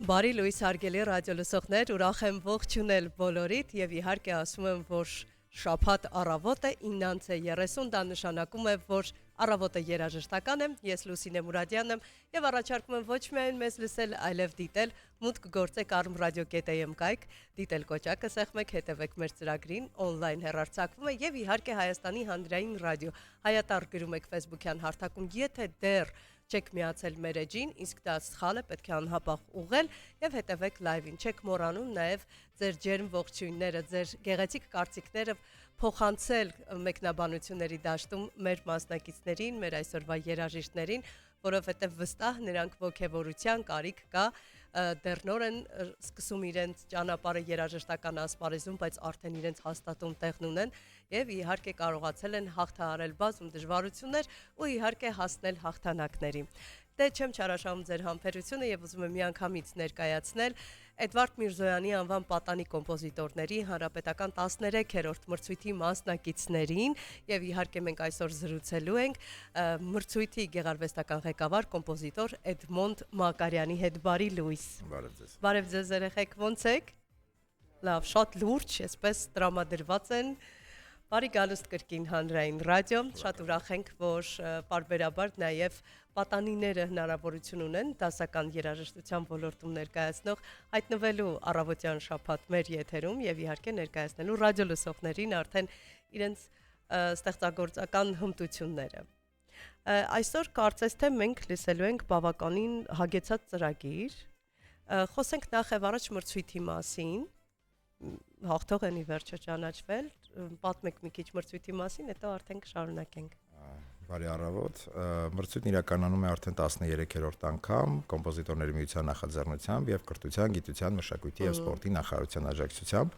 Բարի լույս հարգելի ռադիոլսողներ, ուրախ եմ ողջունել բոլորիդ եւ իհարկե ասում եմ, որ շաբաթ առավոտը 9:30 դա նշանակում է, որ առավոտը երաժշտական է, ես Լուսինե Մուրադյանն եմ եւ առաջարկում եմ ոչ միայն մեզ լսել, այլև դիտել, մուտք գործեք arm.radio.am կայք, դիտել կոճակը սեղմեք, հետևեք մեր ծրագրին, on-line հեռարձակվում է եւ իհարկե Հայաստանի հանրային ռադիո Հայատար գրում եք Facebook-յան հարթակում, եթե դեռ չեք միացել մեր էջին, իսկ դա սխալ է, պետք է անհապաղ ուղղել եւ հետևեք լայվին։ Չեք մոռանում նաեւ ձեր ջերմ ողջույնները, ձեր գեղեցիկ կարծիքները փոխանցել մեկնաբանությունների դաշտում մեր մասնակիցներին, մեր այսօրվա երաժիշտներին, որովհետեւ վստահ նրանք ողջավորության կարիք կա, դեռ նոր են սկսում իրենց ճանապարհը երաժշտական ասպարեզում, բայց արդեն իրենց հաստատուն տեղն ունեն եւ իհարկե կարողացել են հաղթահարել բազում դժվարություններ ու իհարկե հասնել հաղթանակների։ Դե չեմ չարաշահում ձեր համբերությունը եւ ուզում եմ միանգամից ներկայացնել Էդվարդ Միրզոյանի անվան պատանի կոմպոզիտորների հանրապետական 13-րդ մրցույթի մասնակիցներին եւ իհարկե մենք այսօր զրուցելու ենք մրցույթի գեղարվեստական ղեկավար կոմպոզիտոր Էդմոնդ Մակարյանի հետ։ Բարի լույս։ Բարև ձեզ։ Բարև ձեզ երեխեք, ո՞նց եք։ Լավ, շատ լուրջ, այսպես տրամադրված են։ Բարի գալուստ կրկին հանրային ռադիո, շատ ուրախ ենք, որ պարբերաբար նաև պատանիները հնարավորություն ունեն դասական երաժշտության ոլորտում ներկայացնող հայտնվելու առավոտյան շաբաթ մեր եթերում եւ իհարկե ներկայացնելու ռադիոլսողներին արդեն իրենց ստեղծագործական հմտությունները։ Այսօր կարծես թե մենք լսելու ենք բավականին հագեցած ծրագիր, խոսենք նախ եւ առաջ մրցույթի մասին, հաղթող են ի վերջո ճանաչվել, պատմեք մի քիչ մրցույթի մասին, հետո արդեն կշարունակենք։ Բարի առավոտ, մրցույթն իրականանում է արդեն 13-րդ անգամ կոմպոզիտորների միության նախաձեռնությամբ եւ կրթության, գիտության, մշակույթի եւ սպորտի նախարարության աջակցությամբ։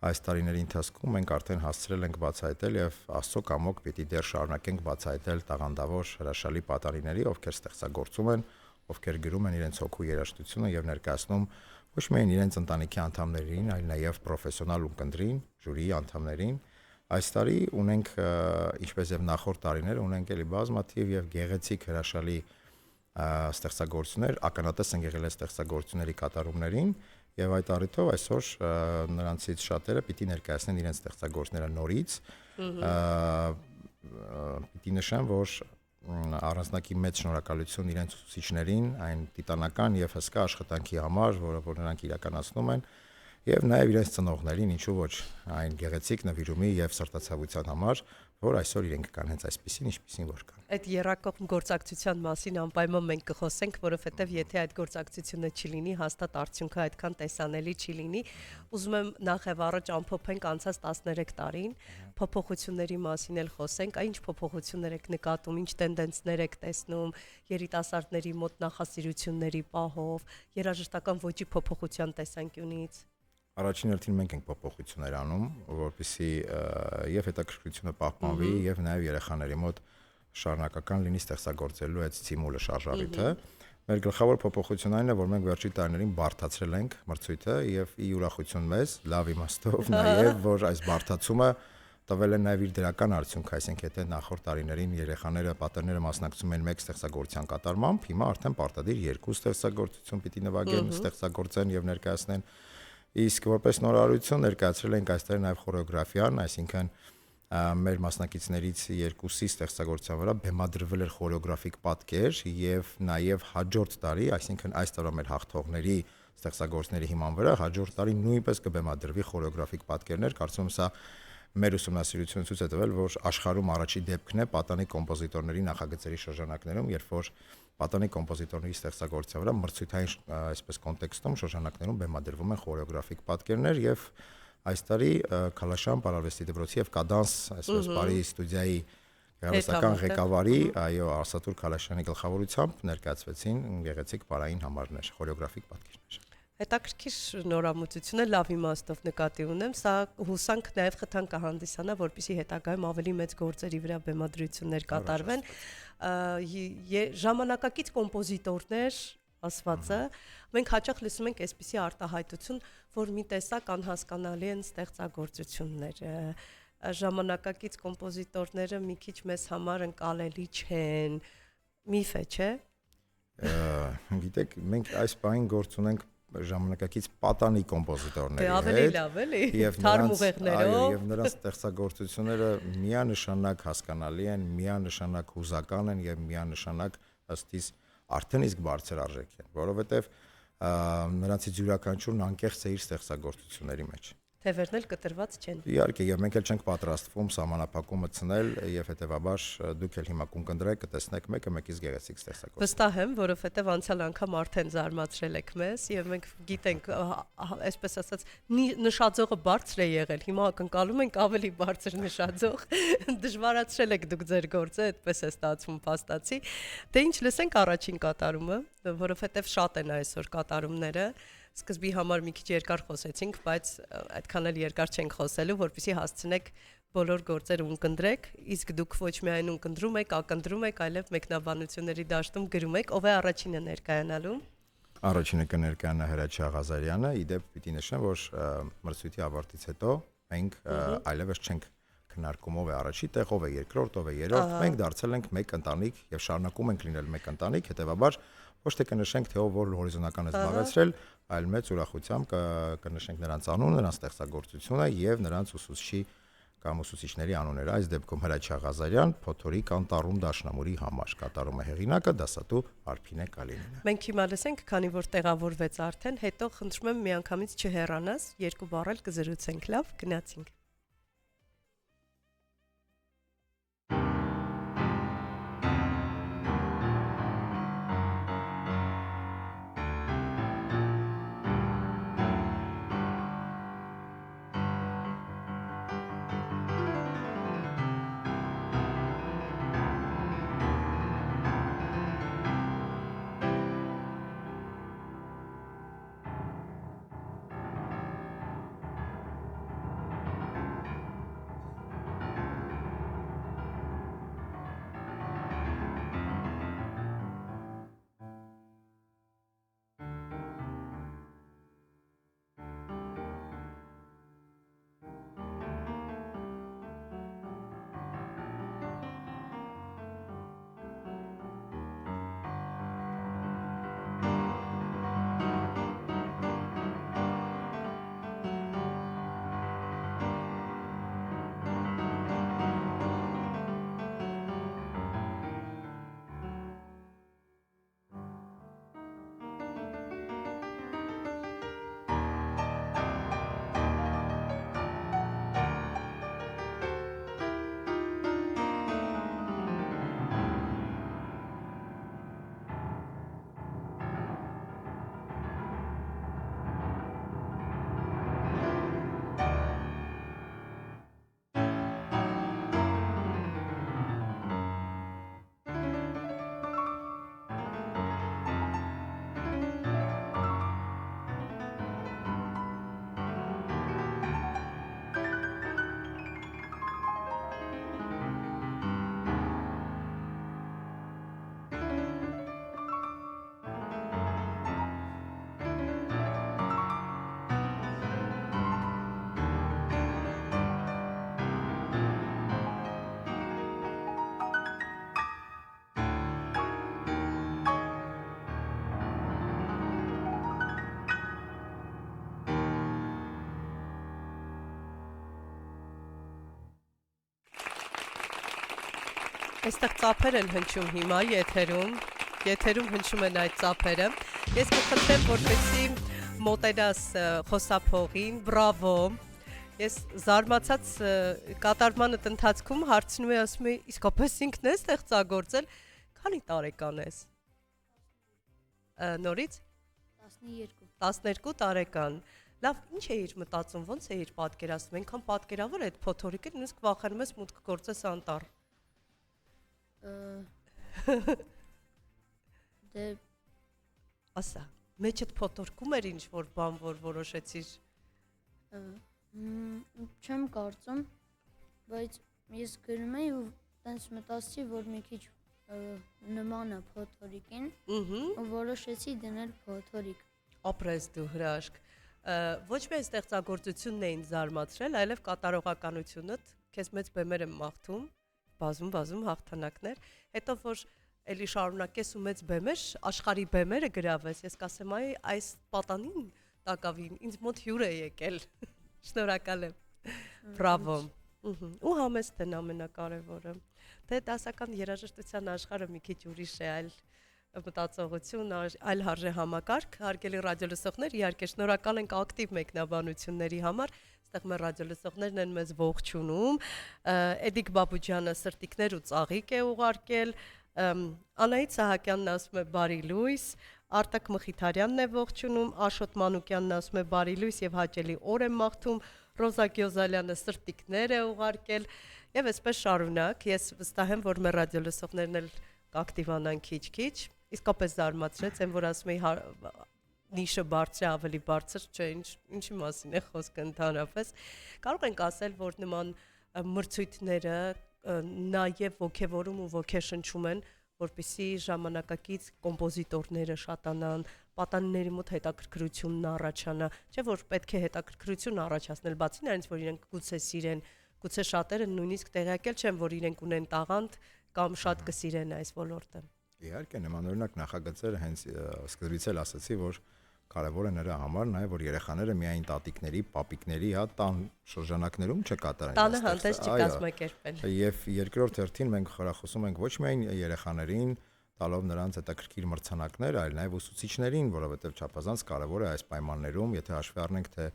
Այս տարիների ընթացքում մենք արդեն հասցրել ենք բացահայտել եւ Աստծո կամոք պիտի դեռ շարունակենք բացահայտել տաղանդավոր հրաշալի պատանիների, ովքեր ստեղծագործում են, ովքեր գրում են իրենց հոգու երաժշտությունը եւ ներկայացնում ոչ միայն իրենց ընտանիքի անդամներին, այլ նաեւ պրոֆեսիոնալ ունկնդրին, ժյուրիի անդամներին։ Այս տարի ունենք, ինչպես եւ նախորդ տարիներ, ունենք էլի բազմաթիվ եւ գեղեցիկ հրաշալի ստեղծագործություններ, ականատես են եղել այս ստեղծագործությունների կատարումներին եւ այդ առիթով այսօր նրանցից շատերը պիտի ներկայացնեն իրենց ստեղծագործությունները նորից։ Պիտի նշեմ, որ առանձնակի մեծ շնորհակալություն իրենց ուսուցիչներին, այն տիտանական եւ հսկա աշխատանքի համար, որ նրանք իրականացնում են, եւ նաեւ իրենց ծնողներին, ինչու ոչ, այն գեղեցիկ նվիրումի եւ սրտացավության համար, որ այսօր իրենք կան հենց այսպեսին, ինչպեսին որ կան։ Այդ երրակողմ գործակցության մասին անպայման մենք կխոսենք, որովհետեւ եթե այդ գործակցությունը չլինի, հաստատ արդյունքը այդքան տեսանելի չի լինի։ Ուզում եմ նախ եւ առաջ ամփոփենք անցած 13 տարին, փոփոխությունների մասին էլ խոսենք, ինչ փոփոխություններ եք նկատում, ինչ տենդենսներ եք տեսնում երիտասարդների մոտ նախասիրությունների պահով, երաժշտական ոճի փոփոխության տեսանկյունից։ Առաջին հերթին մենք ենք փոփոխություններ անում, որպեսզի եւ հետաքրքրությունը պահպանվի եւ նաեւ երեխաների մոտ շարունակական լինի ստեղծագործելու այդ ստիմուլը, շարժառիթը։ Մեր գլխավոր փոփոխությունն այն է, որ մենք վերջի տարիներին բարդացրել ենք մրցույթը եւ ի ուրախություն մեզ, լավ իմաստով նաեւ, որ այս բարդացումը տվել է նաեւ իր դրական արդյունք, այսինքն եթե նախորդ տարիներին երեխաները, պատերները մասնակցում են մեկ ստեղծագործության կատարմամբ, հիմա արդեն պարտադիր երկու ստեղծագործություն պիտի նվագեն, ստեղծագործեն եւ ներկայացնեն։ Իսկ որպես նորարարություն ներկայացրել ենք այստեղ նաև խորեոգրաֆիան, այսինքն մեր մասնակիցներից երկուսի ստեղծագործության վրա բեմադրվել էր խորեոգրաֆիկ պատկեր եւ նաև հաջորդ տարի, այսինքն այս տարվա մեր հաղթողների ստեղծագործների հիման վրա հաջորդ տարի նույնպես կբեմադրվի խորեոգրաֆիկ պատկերներ, կարծում եմ սա մեր ուսումնասիրությունը ցույց է տվել, որ աշխարհում առաջի դեպքն է պատանի կոմպոզիտորների նախագծերի շրջանակներում, երբ որ պատանի կոմպոզիտորների ստեղծագործության վրա մրցույթային այսպես կոնտեքստում շրջանակներում բեմադրվում են խորեոգրաֆիկ պատկերներ եւ այս տարի Քալաշան Պարարվեստի դպրոցի եւ Կադանս այսպես բարի ստուդիայի գեղարվեստական ղեկավարի, այո, Արսաթուր Քալաշյանի գլխավորությամբ ներկայացվեցին գեղեցիկ պարային համարներ, խորեոգրաֆիկ պատկերներ։ Հետաքրքիր նորամուծություն է, լավ իմաստով նկատի ունեմ, սա հուսանք նաև խթան կհանդիսանա, որպեսզի հետագայում ավելի մեծ գործերի վրա բեմադրություններ կատարվեն։ Ժամանակակից կոմպոզիտորներ ասվածը, մենք հաճախ լսում ենք այսպիսի արտահայտություն, որ մի տեսակ անհասկանալի են ստեղծագործությունները, ժամանակակից կոմպոզիտորները մի քիչ մեզ համար ընկալելի չեն, միֆ է, չէ՞։ Գիտեք, մենք այս բանին գործ ունենք ժամանակակից պատանի կոմպոզիտորների հետ։ Ավելի լավ էլի, թարմ ուղեղներով։ Եվ նրանց ստեղծագործությունները միանշանակ հասկանալի են, միանշանակ հուզական են եւ միանշանակ ըստ իս արդեն իսկ բարձր արժեք են, որովհետեւ նրանցից յուրաքանչյուրն անկեղծ է իր ստեղծագործությունների մեջ։ Թևերն էլ կտրված չեն։ Իհարկե, եւ մենք էլ չենք պատրաստվում սահմանափակումը ցնել եւ հետեւաբար դուք էլ հիմա կընկնդրեք, կտեսնեք մեկը մեկից գեղեցիկ ստեղծագործություն։ Վստահ եմ, որովհետեւ անցյալ անգամ արդեն զարմացրել եք մեզ եւ մենք գիտենք, այսպես ասած, նշաձողը բարձր է եղել։ Հիմա ակնկալում ենք ավելի բարձր նշաձող։ Դժվարացրել եք դուք ձեր գործը, այդպես է ստացվում, փաստացի։ Դե ինչ լսենք առաջին կատարումը, որովհետեւ շատ են այսօր կատարումները։ Սկզբի համար մի քիչ երկար խոսեցինք, բայց այդքան էլ երկար չենք խոսելու, որպեսզի հասցնեք բոլոր գործերը ունկնդրեք, իսկ դուք ոչ միայն ունկնդրում եք, ակնտրում եք, այլև մեկնաբանությունների դաշտում գրում եք, ով է առաջինը ներկայանալու։ Առաջինը կներկայանա Հրաչյա Ղազարյանը, իդեպ պիտի նշեմ, որ մրցույթի ավարտից հետո մենք այլևս չենք քննարկում ով է առաջի տեղ, ով է երկրորդ, ով է երրորդ, մենք դարձել ենք մեկ ընտանիք եւ շարունակում ենք լինել մեկ ընտանիք, հետեւաբար ոչ թե կնշենք թե ով որ հորիզոնական է զբաղեցրել, այլ մեծ ուրախությամբ կնշենք նրանց անունը, նրանց ստեղծագործությունը եւ նրանց ուսուցչի կամ ուսուցիչների անունները։ Այս դեպքում Հրաչյա Ղազարյան, Փոթորիկ անտառում դաշնամուրի համար կատարում է հեղինակը դասատու Արփինե Կալինինը։ Մենք հիմա լսենք, քանի որ տեղավորվեց արդեն, հետո խնդրում եմ միանգամից չհեռանաս, երկու բառ էլ կզրուցենք, լավ, գնացինք։ Այստեղ ծափեր են հնչում հիմա եթերում հնչում են այդ ծափերը։ Ես կխնդրեմ, որպեսզի մոտենաս խոսափողին, բրավո։ Ես զարմացած կատարմանդ ընթացքում հարցնում եմ, ասում եմ, իսկապես ինքն է ստեղծագործել, քանի տարեկան ես։ Նորից 12 տարեկան։ Լավ, ինչ էիր մտածում, ոնց էիր պատկերացնում, այնքան պատկերավոր է այդ փոթորիկը, նույնիսկ վախենում ես մուտք գործես անտառ։ Դե ասա, մեջդ փոթորկում էր ինչ-որ բան, որ որոշեցիր։ Չեմ կարծում, բայց ես գրում էի ու տենց մտածեցի, որ մի քիչ նման է փոթորիկին, ու որոշեցի դնել փոթորիկ։ Ապրես դու հրաշք։ Ոչ միայն ստեղծագործությունն էին զարմացրել, այլև կատարողականությունդ, քեզ մեծ բեմեր եմ մաղթում, բազում հաղթանակներ, հետո որ էլի շարունակես ու մեծ բեմեր, աշխարհի բեմերը գրավես, ես կասեմ այս պատանին տակավին ինձ մոտ հյուր է եկել։ Շնորհակալ եմ։ Բրավո։ Ու համեստն ամենակարևորը։ Դե դասական երաժշտության աշխարհը մի քիչ ուրիշ է, այլ մտածողություն, այլ հարժե համակարգ, հարգելի ռադիոլսողներ, իհարկե շնորհակալ ենք ակտիվ մեկնաբանությունների համար, այստեղ մեր ռադիոլսողներն են մեզ ողջունում, Էդիկ Բաբուջյանը սրտիկներ ու ծաղիկ է ուղարկել, Անահիտ Սահակյանն ասում է բարի լույս, Արտակ Մխիթարյանն է ողջունում, Աշոտ Մանուկյանն ասում է բարի լույս եւ հաճելի օր եմ մաղթում, Ռոզա Գյոզալյանը սրտիկներ է ուղարկել եւ այսպես շարունակ, ես վստահ եմ, որ մեր ռադիոլսողներն էլ կակտիվանան քիչ-քիչ, իսկապես զարմացրեց, եմ որ ասում էի նիշը բարձր է, ավելի բարձր չէ, ինչի մասին է խոսքը ընդհանրապես։ Կարող ենք ասել, որ նման մրցույթները նաև ոգևորում ու ոգեշնչում են, որպեսզի ժամանակակից կոմպոզիտորները շատանան, պատանիների մոտ հետաքրքրությունն առաջանա, չէ՞ որ պետք է հետաքրքրություն առաջացնել, բացի նրանից, որ իրենք գուցե սիրեն, գուցե շատերը նույնիսկ տեղյակել չեն, որ իրենք ունեն տաղանդ կամ շատ կսիրեն այս ոլորտը։ Իհարկե, նմանօրինակ նախագծերը հենց սկզբից էլ ասացի, որ կարևոր է նրա համար նաև որ երեխաները միայն տատիկների, պապիկների, տան շրջանակներում չկատարեն։ Տանը հանդես չկազմակերպել։ Եվ երկրորդ հերթին մենք խորախոսում ենք ոչ միայն երեխաներին, տալով նրանց հետաքրքիր մրցանակներ, այլ նաև ուսուցիչներին, որովհետև չափազանց կարևոր է այս պայմաններում, եթե հաշվի առնենք, թե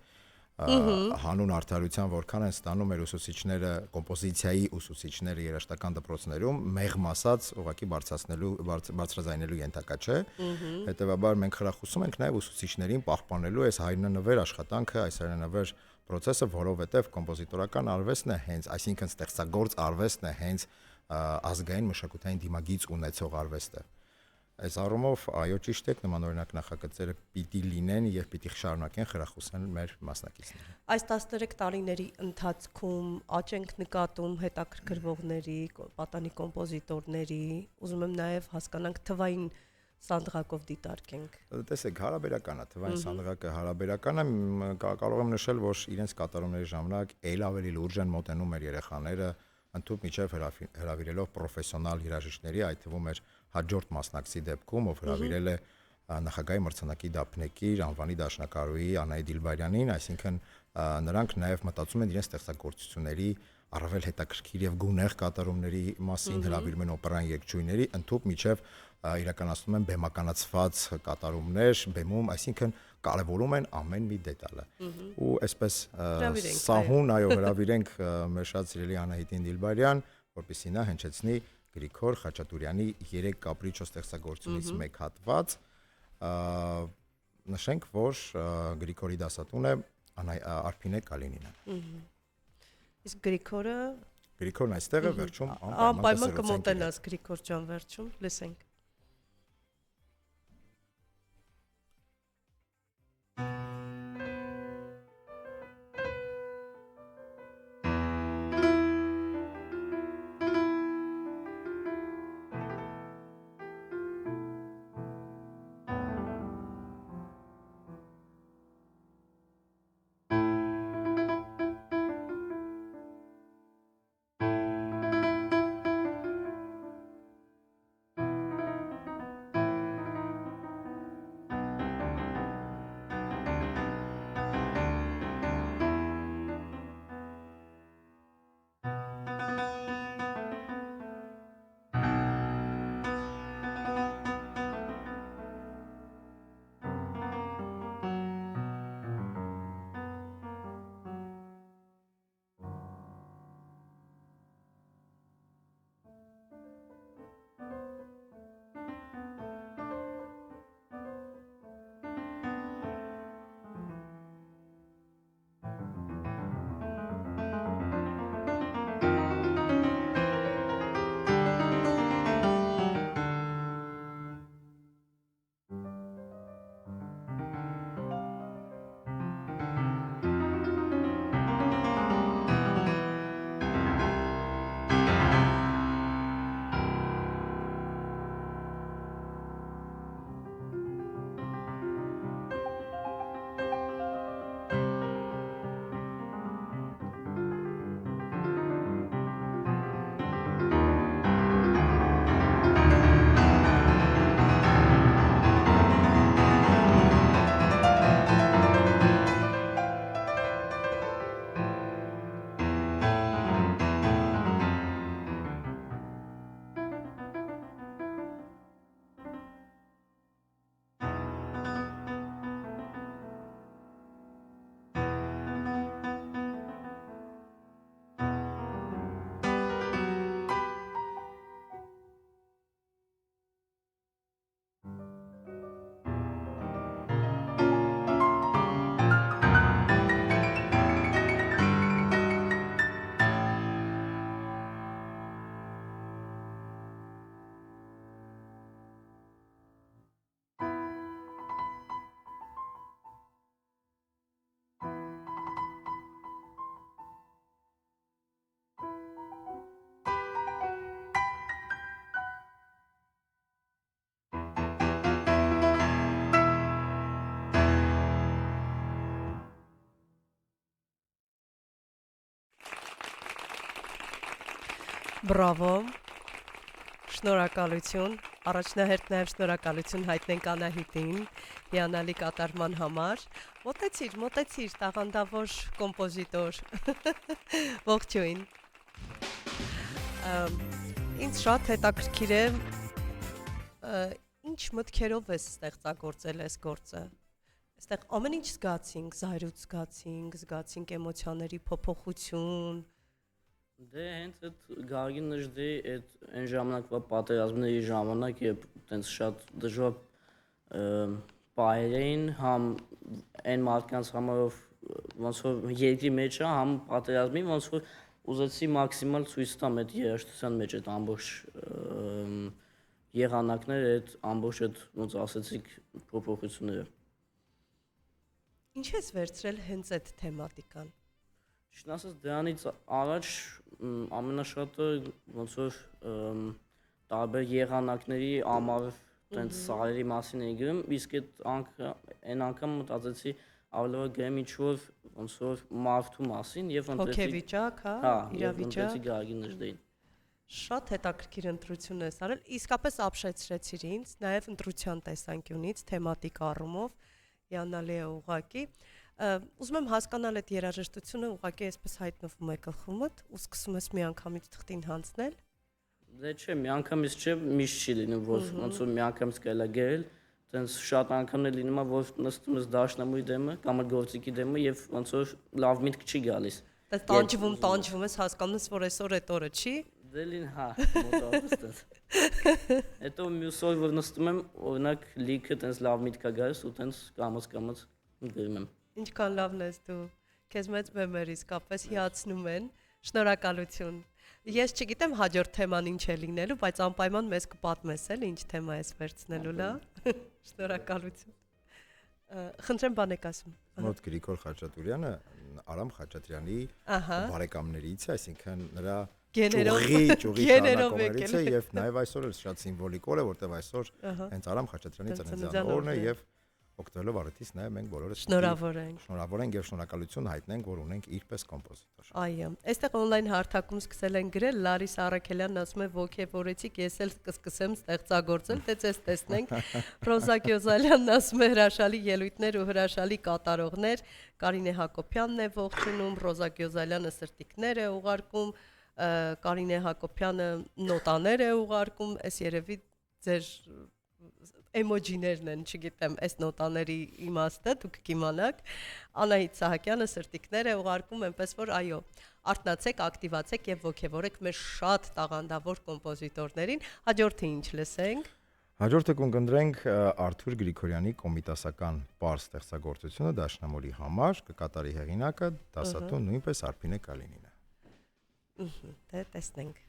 հանուն արդարության որքան են ստանում մեր ուսուցիչները, կոմպոզիցիայի ուսուցիչները երաժշտական դպրոցներում, մեղմ ասած, ուղղակի բարձրաձայնելու ենթակա չէ։ Հետևաբար մենք խրախուսում ենք նաև ուսուցիչներին պահպանելու այս հայրենանվեր աշխատանքը, այս հայրենանվեր process-ը, որովհետև կոմպոզիտորական արվեստն է հենց, այսինքն ստեղծագործ արվեստն է հենց ազգային մշակութային դիմագիծ ունեցող արվեստը։ Այս առումով, այո, ճիշտ եք, նմանօրինակ նախագծերը պիտի լինեն եւ պիտի շարունակեն խրախուսել մեր մասնակիցներին։ Այս 13 տարիների ընթացքում աճ ենք նկատում հետաքրքրվողների, պատանի կոմպոզիտորների, ուզում եմ նաեւ հասկանանք թվային սանդղակով դիտարկենք։ Տեսեք, հարաբերական է, թվային սանդղակը հարաբերական է, կարող եմ նշել, որ իրենց կատարումների ժամանակ ել ավելի լուրջ են մոտենում մեր երեխաները, ընդհանուր միջև հրավիրելով պրոֆեսիոնալ երաժիշտների, այդ թվում էր հաջորդ մասնակցի դեպքում, ով հրավիրել է նախագահի մրցանակի դափնեկիր անվանի դաշնակահարուհի Անահիտ Դիլբարյանին, այսինքն նրանք նաև մտածում են իրենց ստեղծագործությունների առավել հետաքրքիր եւ գունեղ կատարումների մասին, հրավիրում են օպերային երգչուհիների, ընդհանուր միջև իրականացնում են բեմականացված կատարումներ, բեմում, այսինքն կարևորում են ամեն մի դետալը։ Ու այսպես սահուն, այո, հրավիրենք մեր շատ սիրելի Անահիտին Դիլբարյան, որպեսզի նա հնչեցնի Գրիգոր Խաչատուրյանի 3 կապրիչո ստեղծագործությունից մեկ հատված, նշենք, որ Գրիգորի դասատուն է Արփինե Կալինինը։ Իսկ Գրիգորն այստեղ է վերջում անպայման կմոտենաս Գրիգոր ջան վերջում, լսենք։ Բրավո։ Շնորհակալություն։ Առաջնահերթ նաև շնորհակալություն հայտնենք Անահիտին հիանալի կատարման համար։ Մոտեցիր, տաղանդավոր կոմպոզիտոր։ Ողջույն։ Ինձ շատ հետաքրքիր է ինչ մտքերով ես ստեղծագործել այս գործը։ Այստեղ ամեն ինչ զգացինք, զայրույթ զգացինք էմոցիաների փոփոխություն։ Դե հենց այդ Գարգին նժդի այդ այն ժամանակվա պատերազմների ժամանակ, երբ տենց շատ դժվար պահեր էին, համ այն մարդկանց համարով ոնց որ երկրի մեջ է, համ պատերազմի, ոնց որ ուզեցի մաքսիմալ ցույց տամ այդ երաժշտության մեջ այդ ամբողջ եղանակները, այդ ամբողջ այդ ոնց ասեցիք փոփոխությունները։ Ինչ ես վերցրել հենց այդ թեմատիկան։ Ճիշտ ասած դրանից առաջ ամենաշատը ոնց որ տարբեր եղանակների ամառ տենց սարերի մասին էի գրում, իսկ այն անգամ մտածեցի ավելի որ գրեմ ինչ-որ ոնց որ մարդու մասին եւ հոգեվիճակ, իրավիճակ։ Գարգի նժդեին։ Շատ հետաքրքիր ընտրություն ես արել, իսկապես ապշեցրեցիր ինձ, նաև ընտրության տեսանկյունից, թեմատիկ առումով, հիանալի է ուղղակի։ Ուզում եմ հասկանալ այդ երաժշտությունը ուղղակի այսպես հայտնվում է գլխումդ ու սկսում ես միանգամից թղթին հանձնել։ Դե չէ, միանգամից չէ, միշտ չի լինում, որ ոնց որ միանգամից կարելի է գրել, տենց շատ անգամներ լինում է, որ նստում ես դաշնամուրի դեմը կամ գործիքի դեմը եւ ոնց որ լավ միտք չի գալիս։ Տանջվում ես, հասկանում ես, որ այսօր այդ օրը չի։ Դե լին, հա, մոտավորապես տես։ Հետո մյուս օր որ նստում եմ, օրինակ լիքը տենց լավ միտք է գալիս ու տենց կամաց գրում եմ։ Ինչքան լավն ես դու։ Քեզ մեծ բեմեր իսկապես հիացնում են։ Շնորհակալություն։ Ես չգիտեմ հաջորդ թեման ինչ է լինելու, բայց անպայման մեզ կպատմես էլ ինչ թեմա ես վերցնելու, լավ։ Շնորհակալություն։ Խնդրեմ բանեք ասում։ Մոտ Գրիգոր Խաչատուրյանը Արամ Խաչատրյանի բարեկամներից է, այսինքն նրա ճյուղի շարունակողներից է եւ նաեւ այսօր էլ շատ սիմվոլիկ օր է, որտեւ այսօր հենց Արամ Խաչատրյանի ծննդյան օրն է եւ օգտվելով առիթից նաեւ մենք բոլորս շնորհավոր ենք եւ շնորհակալություն հայտնենք, որ ունենք իրպես կոմպոզիտոր։ Այո, այստեղ on-line հարթակում սկսել են գրել, Լարիսա Արաքելյանն ասում է ոգևորեցիք, ես էլ կսկսեմ ստեղծագործել, դե ցես տեսնենք։ Ռոզա Գյոզալյանն ասում է հրաշալի ելույթներ ու հրաշալի կատարողներ, Կարինե Հակոբյանն է ողջունում, Ռոզա Գյոզալյանը սրտիկներ է ուղարկում, Կարինե Հակոբյանը նոտաներ է ուղարկում, այս երևի ձեր էմոջիներն են, չգիտեմ, այս նոտաների իմաստը դուք կիմանաք։ Անահիտ Սահակյանը սրտիկներ է ուղարկում, այնպես որ այո, արթնացեք, ակտիվացեք եւ ոգևորեք մեր շատ տաղանդավոր կոմպոզիտորներին։ Հաջորդը ինչ լսենք։ Հաջորդը կընտրենք Արթուր Գրիգորյանի կոմիտասական պարզ ստեղծագործությունը դաշնամուրի համար, կկատարի հեղինակը դասատու նույնպես Արփինե Կալինինը։ Դե տեսնենք։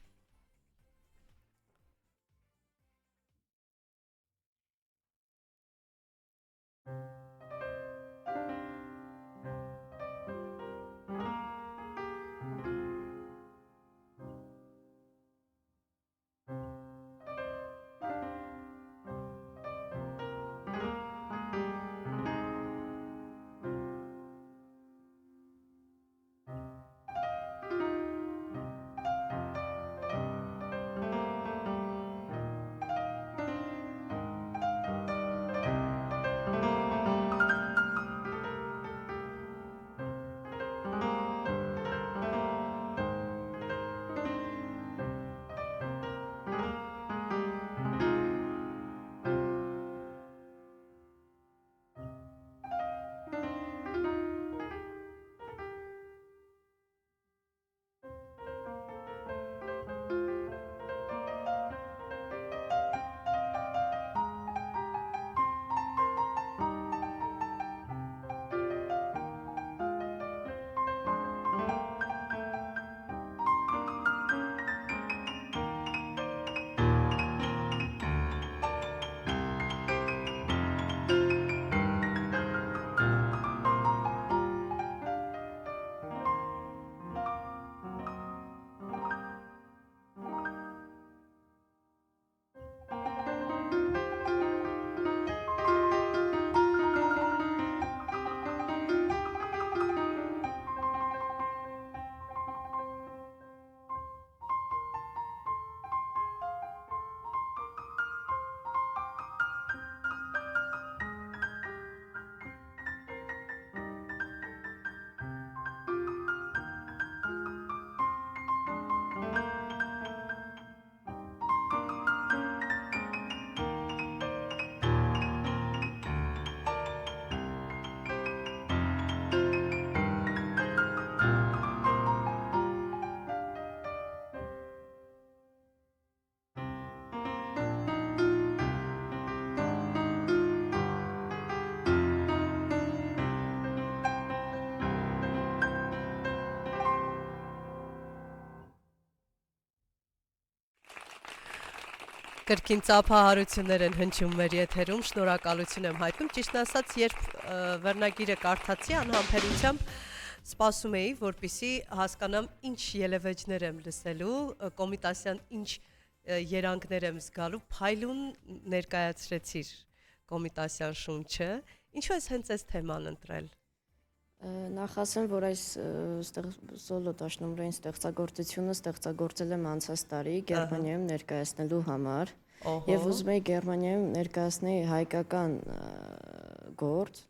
Կրկին ծափահարություններ են հնչում մեր եթերում, շնորհակալություն եմ հայտնում, ճիշտ ասած, երբ վերնագիրը կարդացի անհամբերությամբ սպասում էի, որպեսզի հասկանամ ինչ ելևէջներ եմ լսելու, Կոմիտասյան ինչ երանգներ եմ զգալու, փայլուն ներկայացրեցիր Կոմիտասյան շունչը, ինչու ես հենց այս թեման ընտրել։ Նախ ասեմ, որ այս սոլո դաշնամուրային ստեղծագործությունը ստեղծագործել եմ անցած տարի Գերմանիայում ներկայացնելու համար եւ ուզում եի Գերմանիայում ներկայացնել հայկական գործ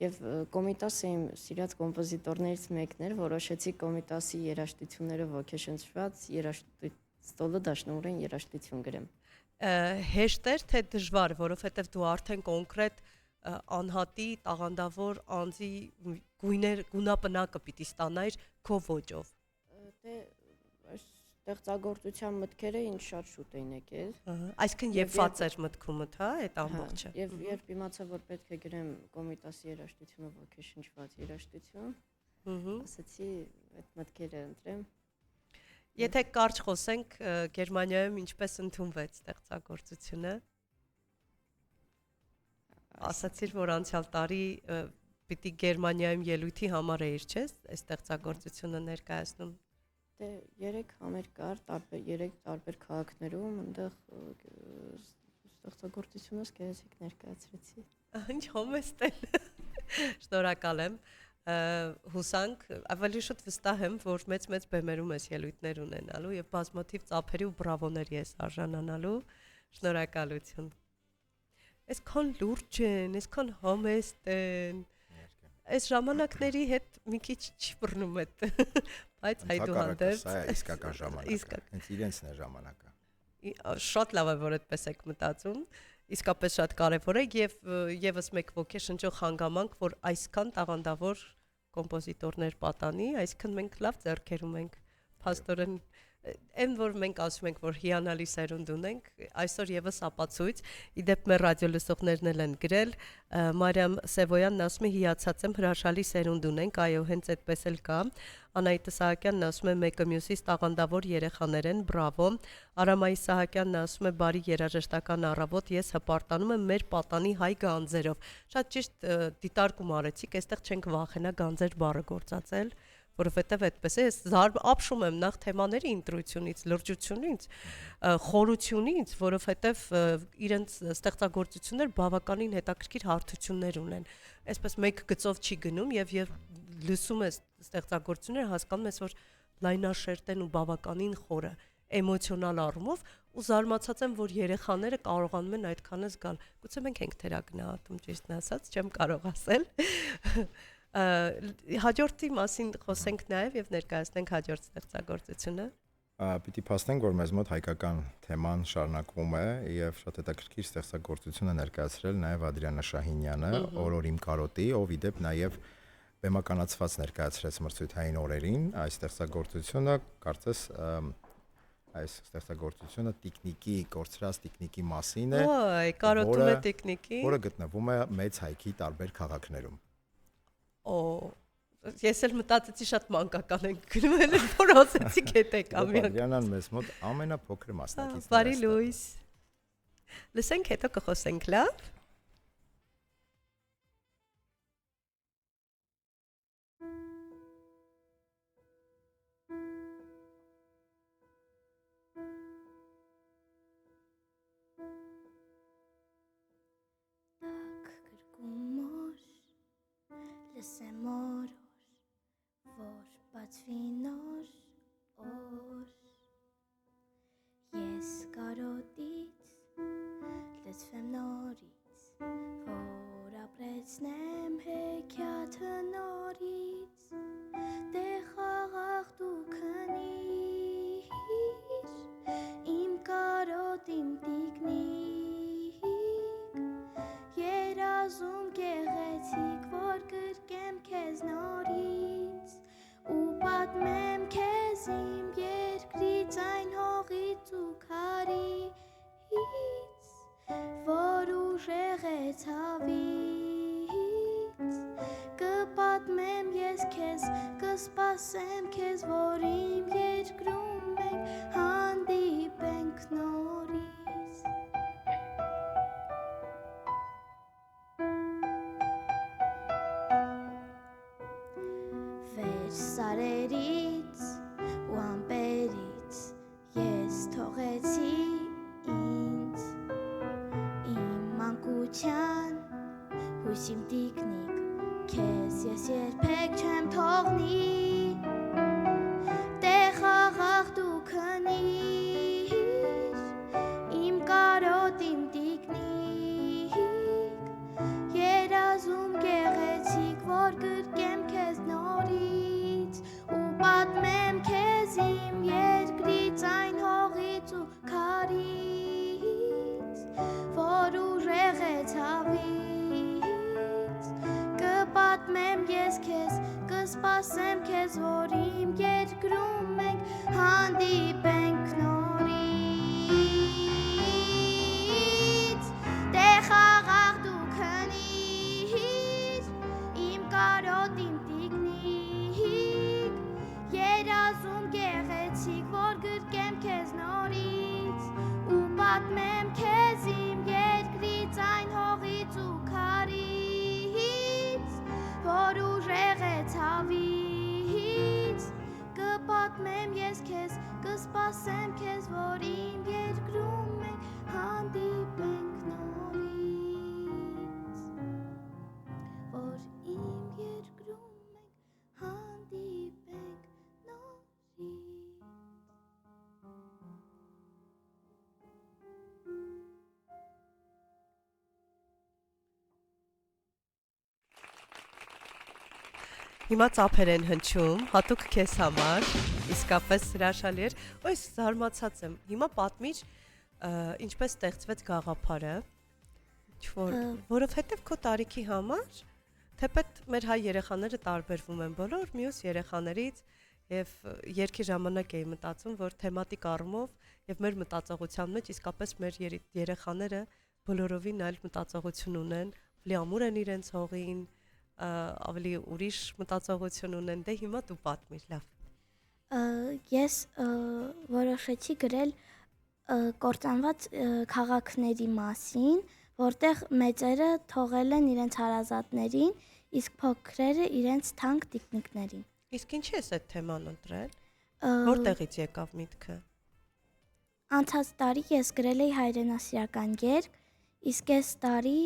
եւ Կոմիտասը իմ սիրած կոմպոզիտորներից մեկն էր, որոշեցի Կոմիտասի երաժշտությունները ոգեշնչված սոլո դաշնամուրային երաժշտություն գրեմ։ Հեշտ էր թե դժվար, որովհետեւ դու արդեն կոնկրետ անհատի տաղանդավոր անձի գունապնակը պիտի ստանայր քո ոճով։ Դե այս ստեղծագործության մտքերը ինձ շատ շուտ էին եկել։ Այսինքն եփված էր մտքումդ, հա, այդ ամբողջը։ Եվ երբ իմացա, որ պետք է գրեմ Կոմիտասի երաժշտությունը ոգեշնչված երաժշտություն, ասացի այդ մտքերը ընտրեմ։ Եթե կարճ խոսենք Գերմանիայում ինչպես ընդունվեց ստեղծագործությունը։ Ասացիր, որ անցյալ տարի պիտի Գերմանիայում ելույթի համար էիր, չէ՞, այս ստեղծագործությունը ներկայացնում։ Դե 3 համեր կար, 3 տարբեր քաղաքներում, այնտեղ ստեղծագործությունս գեղեցիկ ներկայացրեցի։ Ինչ հոմեստ է։ Շնորհակալ եմ։ Հուսանք, ավելի շուտ վստահ եմ, որ մեծ բեմերում ես ելույթներ ունենալու եւ բազմաթիվ ծափերի ու բրավոների ես արժանանալու։ Շնորհակալություն։ Այսքան լուրջ են, այսքան համեստ են։ Այս ժամանակների հետ մի քիչ չբռնում է, բայց այդուհանդերձ սա է իսկական ժամանակը։ Հենց իրենցն է ժամանակը։ Շատ լավ է, որ այդպես եք մտածում։ Իսկապես շատ կարևոր է եւ եւս մեկ ոգեշնչող հանգամանք, որ այսքան տաղանդավոր կոմպոզիտորներ պատանի, այսքան մենք լավ ձեռքերում ենք։ Փաստորեն այն որ մենք ասում ենք, որ հիանալի սերունդ ունենք, այսօր եւս ապացույց, իդեպ մեր ռադիո լսողներն էլ են գրել, Մարիամ Սևոյանն ասում է հիացած եմ, հրաշալի սերունդ ունենք, այո, հենց այդպես էլ կա։ Անահիտ Սահակյանն ասում է մեկը մյուսից տաղանդավոր երեխաներ են, բրավո։ Արամայի Սահակյանն ասում է բարի երաժշտական առավոտ, ես հպարտանում եմ մեր պատանի հայ գանձերով։ Շատ ճիշտ դիտարկում արեցիք, այստեղ չենք վախենա գանձեր բառը գործածել, որովհետև այդպես է, ես ապշում եմ նախ թեմաների ինտրույցիոնից, լրջությունից, խորությունից, որովհետև իրենց ստեղծագործություններ բավականին հետաքրքիր հարթություններ ունեն։ Այսպես մեկ գծով չի գնում եւ լսում ես ստեղծագործությունները, հասկանում ես, որ լայնաշերտ են ու բավականին խորը, էմոցիոնալ առումով ու զարմացած եմ, որ երեխաները կարողանում են այդքանը զգալ։ Գուցե մենք ենք թերագնահատում, ճիշտն ասած, չեմ կարող ասել։ Հաջորդի մասին խոսենք նաև եւ ներկայացնենք հաջորդ ստեղծագործությունը։ Պիտի փաստենք, որ մեզ մոտ հայկական թեման շարունակվում է եւ շատ հետաքրքիր ստեղծագործություն է ներկայացրել նաև Ադրիանա Շահինյանը, Օրոր իմ կարոտի, ով իդեպ նաև բեմականացված ներկայացրեց մրցույթային օրերին այս ստեղծագործությունը, կարծես այս ստեղծագործությունը տիկնիկի, կորցրած տիկնիկի մասին է։ Ոայ, կարոտում է տիկնիկի, որը գտնվում է մեծ հայքի տարբեր քաղաքներում։ Ես էլ մտածեցի շատ մանկական ենք գնում էլ որ ասեցի գետե կամյան։ Ադրիանան մեզ մոտ ամենափոքր մասնակիցն է։ Բարի լույս։ Լսենք, հետո կխոսենք, լավ։ Լսեմ օր, որ բացվի նոր օր, ես կարոտից լցվեմ նորից, որ ապրեցնեմ հեքիաթը նորից, դե խաղաղ դու քնիր, իմ կարոտ իմ տիկնիկ, երազում գեղեցիկ, որ գրկեմ քեզ նորից ու պատմեմ քեզ իմ երկրից այն հողից ու քարից, որ ուժեղ է ցավից, կպատմեմ ես քեզ, կսպասեմ քեզ, որ իմ երկրում մենք հանդիպենք նորից։ սարերից ու ամպերից ես թողեցի ինձ իմ մանկության հույսիմ տիկնիկ քեզ ես երբեք չեմ թողնի տեղ աղաղ դու քնիր իմ կարոտ իմ տիկնիկ երազում գեղեցիկ որ գրկեմ քեզ նորից ու պատմեմ քեզ իմ երկրից այն հողից ու քարից որ ուժեղ է ցավից կպատմեմ ես քեզ կսպասեմ քեզ որ իմ երկրում մենք հանդիպենք նորից տեղ աղաղ դու քնիր իմ կարոտ իմ տիկնիկ երազում գեղեցիկ որ գրկեմ քեզ նորից ու պատմեմ քեզ իմ երկրից այն հողից ու քարից որ ուժեղ է ցավից կպատմեմ ես քեզ կսպասեմ քեզ որ իմ երկրում մենք հանդիպենք նորից որ իմ երկրում մենք հանդիպենք նորից Հիմա ծափեր են հնչում, հատուկ քեզ համար, իսկապես հրաշալի էր։ Ոյս զարմացած եմ։ Հիմա պատմիր, ինչպես ստեղծվեց գաղափարը, որովհետև քո տարիքի համար, թեպետ մեր հայ երեխաները տարբերվում են բոլոր մյուս երեխաներից եւ երկի ժամանակ էի մտածում, որ թեմատիկ առումով եւ մեր մտածողության մեջ իսկապես մեր երեխաները բոլորովին այլ մտածողություն ունեն, ավելի ամուր են իրենց հողին, ավելի ուրիշ մտածողություն ունեն, դե հիմա դու պատմիր, լավ։ Ես որոշեցի գրել կործանված քաղաքների մասին, որտեղ մեծերը թողել են իրենց հարազատներին, իսկ փոքրերը իրենց թանկ տիկնիկներին։ Իսկ ինչի ես այդ թեման ընտրել։ Որտեղից եկավ միտքը։ Անցած տարի ես գրել էի հայրենասիրական երգ, իսկ այս տարի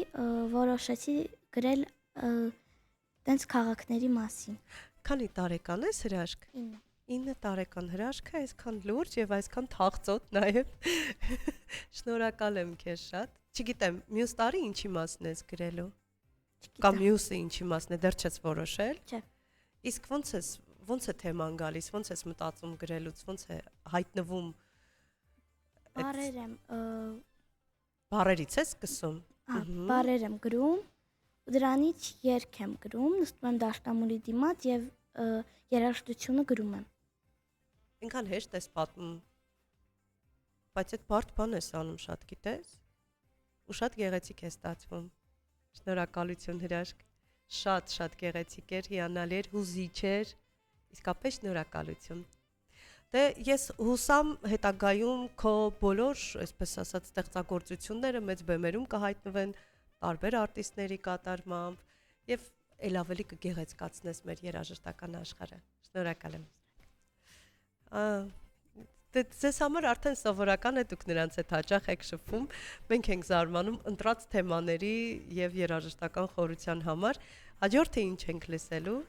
որոշեցի գրել տենց քաղաքների մասին։ Քանի տարեկան ես հրաշք։ 9 տարեկան հրաշքը, այսքան լուրջ եւ այսքան թաղծոտ նաեւ։ Շնորհակալ եմ քեզ շատ։ Չգիտեմ, մյուս տարի ինչի մասն ես գրելու։ Կամ մյուսը ինչի մասն է, դեռ չես որոշել։ Չէ։ Իսկ ոնց է թեման գալիս, ոնց ես մտածում գրելուց, ոնց է հայտնվում։ Բառեր եմ Բառերից ես սկսում։ Բառեր եմ գրում, դրանից երգ եմ գրում, նստում եմ դաշնամուրի դիմաց եւ երաժշտությունը գրում եմ։ Ինքան հեշտ ես պատմում։ Բայց այդ բարդ բան ես անում, շատ գիտես։ Ու շատ գեղեցիկ է ստացվում։ Շնորհակալություն հրաշք։ Շատ գեղեցիկ էր, հիանալի էր, հուզիչ էր։ Իսկապես շնորհակալություն։ Դե ես հուսամ հետագայում քո բոլոր, այսպես ասած, ստեղծագործությունները մեծ բեմերում կհայտնվեն տարբեր արտիստների կատարմամբ եւ ել ավելի կգեղեցկացնես մեր երաժշտական աշխարհը։ Շնորհակալ եմ։ Ձեզ համար արդեն սովորական է, դուք նրանց հետ հաճախ եք շփվում, մենք ենք զարմանում ընտրած թեմաների եւ երաժշտական խորության համար։ Հաջորդը ինչ ենք լսելու։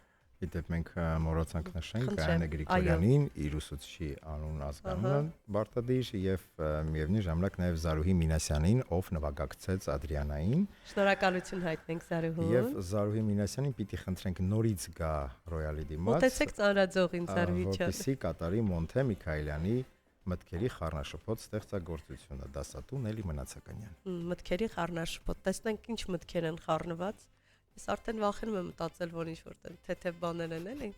Գիտեք, մենք մոռացանք նշենք Գայանե Գրիգորյանին, իր ուսուցչի անուն ազգանունը Բարտադիր եւ միևնույն ժամանակ նաեւ Զարուհի Մինասյանին, ով նվագակցեց Ադրիանային։ Շնորհակալություն հայտնենք Զարուհուն։ Եվ Զարուհի Մինասյանին պիտի խնդրենք նորից գա Ռոյալի դիմաց։ Մոտեցեք ծանրաձողին Զարուհի ջան։ Որպեսզի կատարի Մոնթե Միքայելյանի Մտքերի խառնաշփոթ ստեղծագործությունը, դասատուն Էլի Մնացականյան։ Մտքերի խառնաշփոթ, տեսնենք ինչ մտքեր են խառնված։ Ես արդեն վախենում եմ մտածել, որ ինչ-որ թեթև բաներ են, էլի։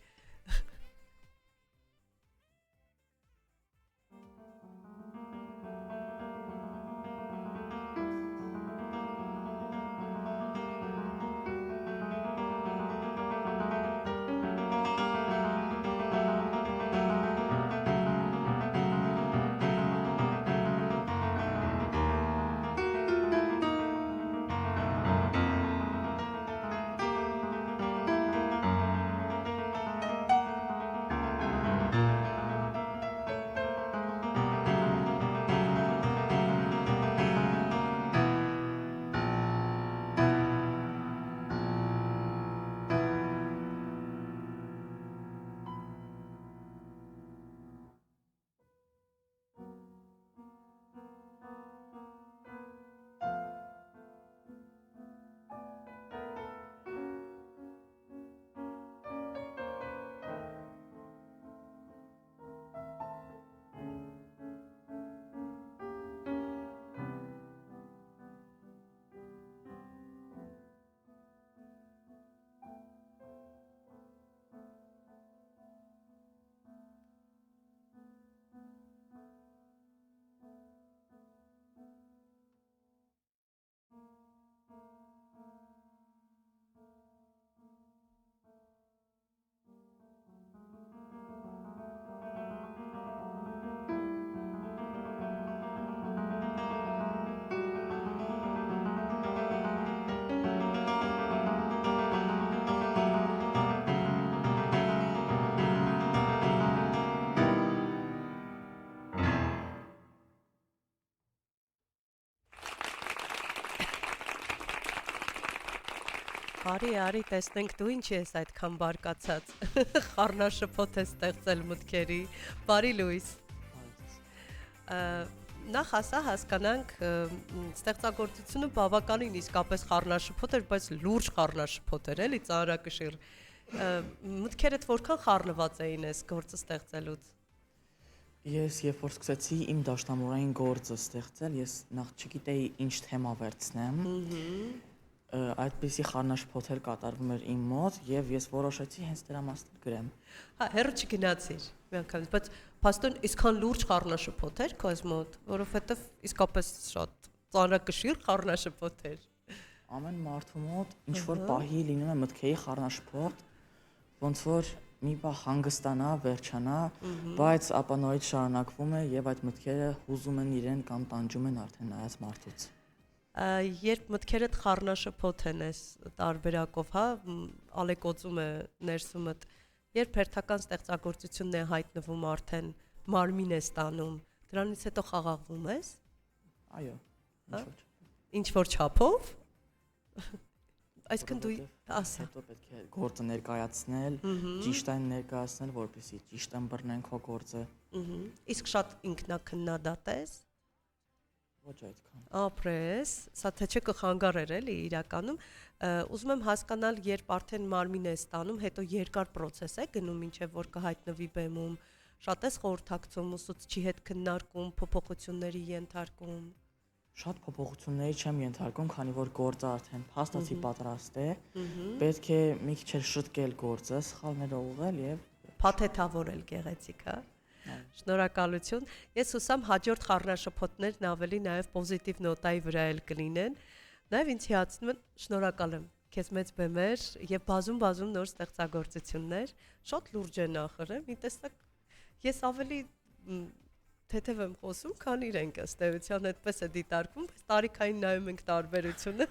Արի, տեսնենք դու ինչ ես այդքան բարկացած։ Խառնաշփոթ ես ստեղծել մտքերի։ Բարի լույս։ Նախ ասա հասկանանք ստեղծագործությունը բավականին իսկապես խառնաշփոթ էր, բայց լուրջ խառնաշփոթ էր, էլի ծանրակշիռ։ Մտքերդ որքան խառնված էին այս գործը ստեղծելուց։ Ես երբ որ սկսեցի իմ դաշնամուրային գործը ստեղծել, ես նախ չգիտեի ինչ թեմա վերցնեմ։ Այդպիսի խառնաշփոթեր կատարվում էր իմ մոտ եւ ես որոշեցի հենց դրա մասին գրեմ։ Հա, հեռու չգնացիր միանգամից, բայց փաստորեն իսկան լուրջ խառնաշփոթ էր քո մոտ, որովհետեւ իսկապես շատ ծանրակշիռ խառնաշփոթ էր։ Ամեն մարդու մոտ ինչ որ պահի լինում է մտքերի խառնաշփոթ, ոնց որ մի բան հանգստանա, վերջանա, բայց ապա նորից շարունակվում է եւ այդ մտքերը հուզում են իրեն կամ տանջում են արդեն նայած մարդուց։ Երբ մտքերդ խառնաշփոթ են այս տարբերակով, հա, ալեկոծում է ներսումդ, երբ հերթական ստեղծագործությունն է հայտնվում արդեն մարմին է ստանում, դրանից հետո խաղաղվում ես։ Այո, ինչ որ չափով։ Այսինքն դու ասա։ Հետո պետք է գործը ներկայացնել, ճիշտ այն ներկայացնել, որպեսզի ճիշտ ըմբռնեն քո գործը։ Իսկ շատ ինքնակննադատ ես։ Ոչ այդքան։ Ապրես, սա թե չէ կխանգար էր էլի իրականում, ուզում եմ հասկանալ, երբ արդեն մարմին է ստանում, հետո երկար process է գնում, մինչև որ կհայտնվի բեմում, շատ ես խորհրդակցում, ուսուցչի հետ քննարկում, փոփոխությունների ենթարկում։ Շատ փոփոխությունների չեմ ենթարկում, քանի որ գործը արդեն փաստացի պատրաստ է, պետք է մի քիչ շտկել գործը, սխալները ուղղել եւ փաթեթավորել գեղեցիկ, հա։ Շնորհակալություն։ Ես հուսամ հաջորդ խառնաշփոթներն ավելի նաև պոզիտիվ նոտայի վրա էլ կլինեն։ Նաև ինձ հիացնում են, շնորհակալ եմ քեզ մեծ բեմեր եւ բազում նոր ստեղծագործություններ, շատ լուրջ են ախր, մի տեսակ ես ավելի թեթև եմ խոսում, քան իրենք ըստ էության այդպես է դիտարկվում, բայց տարիքային նայում ենք տարբերությունը։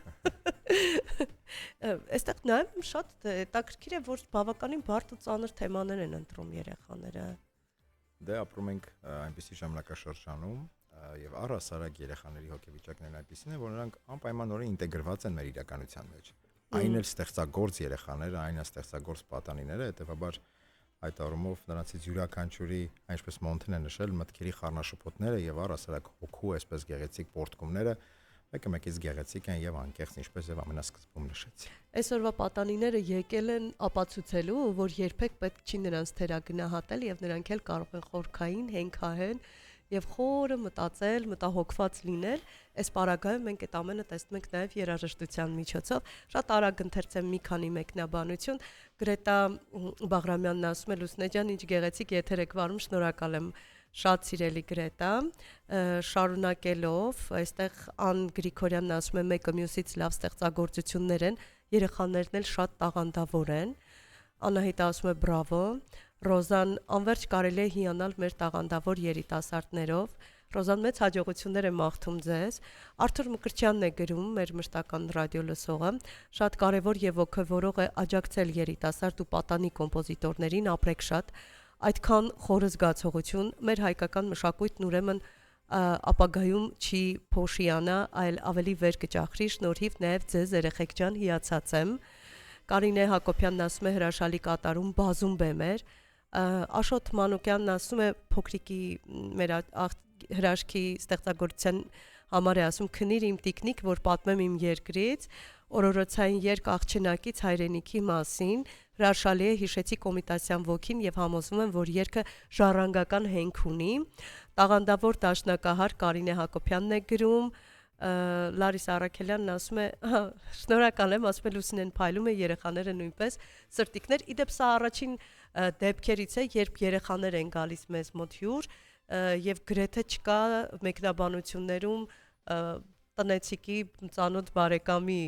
Այստեղ նայում եմ շատ հետաքրքիր է, որ բավականին բարդ ու ծանր թեմաներ են ընտրում երեխաները։ Դե ապրում ենք այնպիսի ժամանակաշրջանում եւ առհասարակ երեխաների հոգեվիճակներն այնպիսին են, որ նրանք անպայմանորեն ինտեգրված են մեր իրականության մեջ։ Այն էլ ստեղծագործ երեխաները, այն է ստեղծագործ պատանիները, հետեւաբար այդ առումով նրանցից յուրաքանչյուրի, այնպես Մոնտեն է նշել, մտքերի խառնաշփոթները եւ առհասարակ հոգու այսպես գեղեցիկ պորտկումները մեկը մեկից գեղեցիկ են եւ անկեղծ, ինչպես եւ ամենասկզբում նշեցի։ Այսօրվա պատանիները եկել են ապացուցելու, որ երբեք պետք չի նրանց թերագնահատել եւ նրանք էլ կարող են խորքային, հենքահեն եւ խորը մտածել, մտահոգված լինել։ Այս պարագայում մենք այդ ամենը տեսնում ենք նաեւ երաժշտության միջոցով։ Շատ արագ ընթերցեմ մի քանի մեկնաբանություն։ Գրետա Բաղրամյանն ասում է Լուսնե ջան, ինչ գեղեցիկ եթեր եք վարում, շնորհակալ եմ։ Շատ սիրելի Գրետա, շարունակելով, այստեղ Ան Գրիգորյանն ասում է մեկը մյուսից լավ ստեղծագործություններ են, երեխաներն էլ շատ տաղանդավոր են։ Անահիտը ասում է բրավո, Ռոզան անverջ կարելի է հիանալ մեր տաղանդավոր երիտասարդներով։ Ռոզան մեծ հաջողություններ է մաղթում ձեզ։ Արթուր Մկրտչյանն է գրում, մեր մշտական ռադիո լսողը, շատ կարևոր եւ ոգևորող է աջակցել երիտասարդ ու պատանի կոմպոզիտորներին, ապրեք շատ։ Այդքան խորը զգացողություն մեր հայկական մշակույթն ուրեմն ապագայում չի փոշիանա, այլ ավելի վեր կճախրի, շնորհիվ նաև ձեզ երեխեք ջան հիացած եմ։ Կարինե Հակոբյանն ասում է հրաշալի կատարում բազում բեմեր։ Աշոտ Մանուկյանն ասում է փոքրիկի մեր հրաշքի ստեղծագործության համար է ասում քնիր իմ տիկնիկ, որ պատմեմ իմ երկրից, օրորոցային երկ աղջնակից հայրենիքի մասին, հրաշալի է հիշեցի կոմիտասյան ոգին եւ համոզվում եմ, որ երգը ժառանգական հենք ունի։ Տաղանդավոր դաշնակահար Կարինե Հակոբյանն է գրում, Լարիս Արաքելյանն ասում է, շնորհակալ եմ, ասում է Լուսինեն փայլում է, երեխաները նույնպես սրտիկներ, իդեպ սա առաջին դեպքերից է, երբ երեխաներ են գալիս մեզ մոտ հյուր եւ գրեթե չկա մեկնաբանություններում տնեցիկի ծանոթ բարեկամի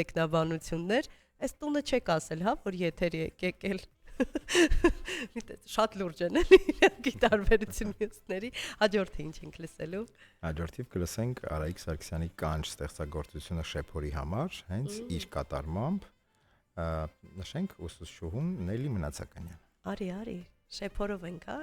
մեկնաբանություններ, այս տունը չեք ասել, հա, որ եթերի եք եկել։ Շատ լուրջ են իրանքի տարբերություն մյուսների։ Հաջորդը ինչ ենք լսելու։ Հաջորդիվ կլսենք Արայիկ Սարգսյանի կանչ ստեղծագործությունը շեփորի համար, հենց իր կատարմամբ նշենք ուսուցչուհուն Նելի Մնացականյան։ Արի, շեփորով ենք, հա։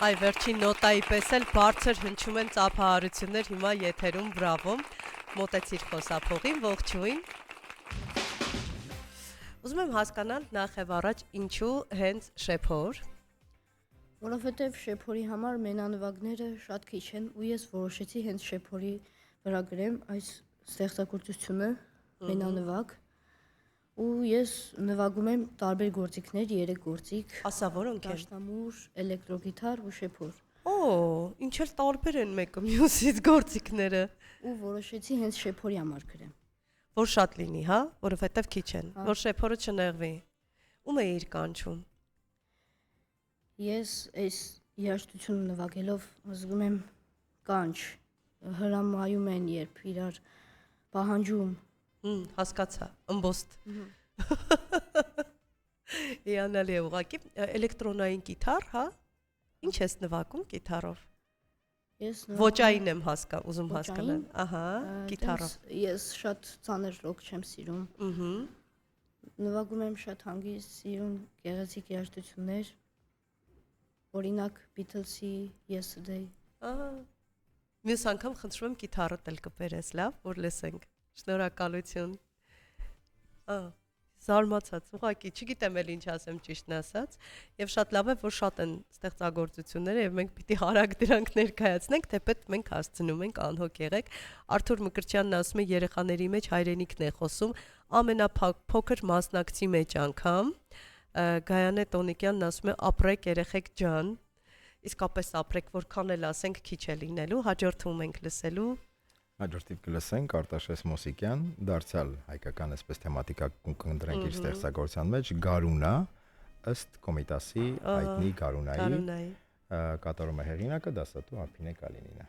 Այ վերջին նոտայի պես էլ բարձր հնչում են ծափահարություններ հիմա եթերում, բրավո։ Մոտեցիր խոսափողին, ողջույն։ Ուզում եմ հասկանալ նախ եւ առաջ ինչու հենց շեփոր։ Որովհետև շեփորի համար մենանվագները շատ քիչ են ու ես որոշեցի հենց շեփորի վրա գրեմ այս ստեղծագործությունը մենանվագ ու ես նվագում եմ տարբեր գործիքներ, 3 գործիք։ Ասա որոնք են։ Դաշնամուր, էլեկտրոգիտար ու շեփոր։ Օ, ինչ էլ տարբեր են մեկը մյուսից գործիքները։ Ու որոշեցի հենց շեփորի համար գրեմ։ Որ շատ լինի, հա, որովհետև քիչ են, որ շեփորը չնեղվի։ Ում է իր կանչում։ Ես այս երաժշտությունը նվագելով զգում եմ կանչ, հրամայում են, երբ իրար պահանջում։ Հասկացա, ըմբոստ։ Իանալի է ուղղակի էլեկտրոնային կիթառ, հա։ Ինչ ես նվագում կիթառով։ Ես Ոճային եմ ուզում հասկանալ։ Ահա, կիթառով։ Ես շատ ծանր ռոք չեմ սիրում։ Նվագում եմ շատ հանգիստ, սիրուն գեղեցիկ երաժշտություններ։ Օրինակ Beatles-ի Yesterday։ Մյուս անգամ խնդրում եմ կիթառդ էլ կբերես, լավ, որ լսենք։ Շնորհակալություն։ Զարմացած, ուղղակի չգիտեմ էլ ինչ ասեմ ճիշտն ասած, եւ շատ լավ է, որ շատ են ստեղծագործությունները եւ մենք պիտի հարակ դրանք ներկայացնենք, թեպետ մենք հասցնում ենք անհոգ եղեք։ Արթուր Մկրտչյանն ասում է երեխաների մեջ հայրենիքն է խոսում, ամենափոքր մասնակցի մեջ անգամ։ Գայանե Տոնիկյանն ասում է ապրեք երեխեք ջան։ Իսկապես ապրեք, որքան էլ ասենք քիչ է լինելու, հաջորդում ենք լսելու։ Հաջորդիվ կլսենք Արտաշես Մոսիկյան, դարձյալ հայկական այսպես թեմատիկա կընտրենք իր ստեղծագործության մեջ Գարունա, ըստ Կոմիտասի հայտնի Գարունայի, կատարում է հեղինակը դասատու Արփինե Կալինինը։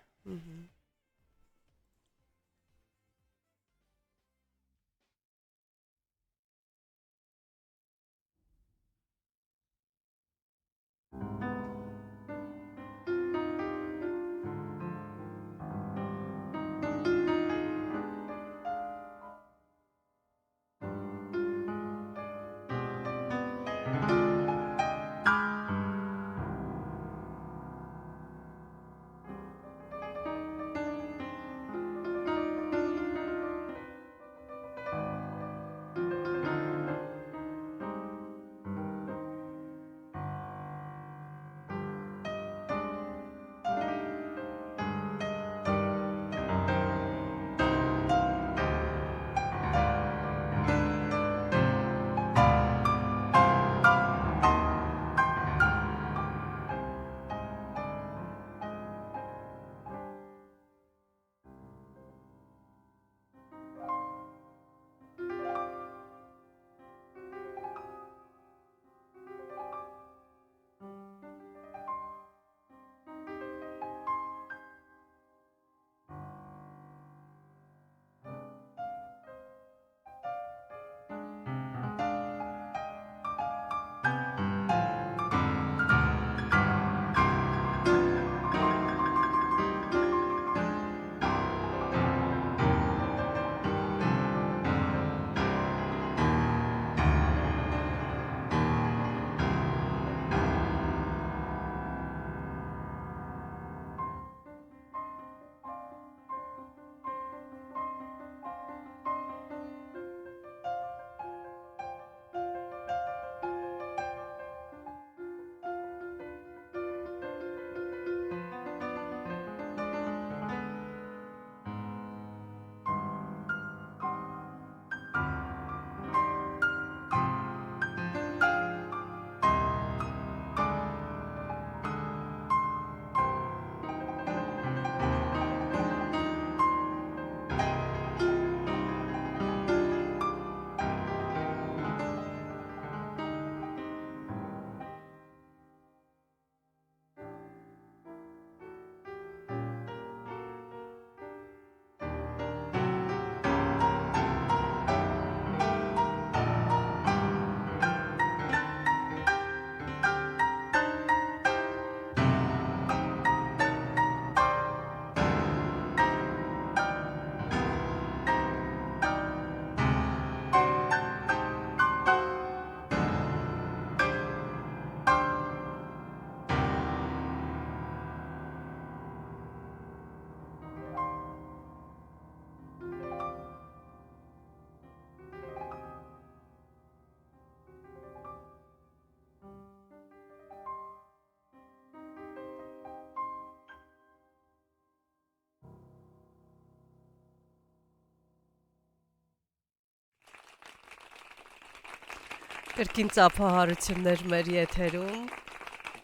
Կրկին ծափահարություններ մեր եթերում։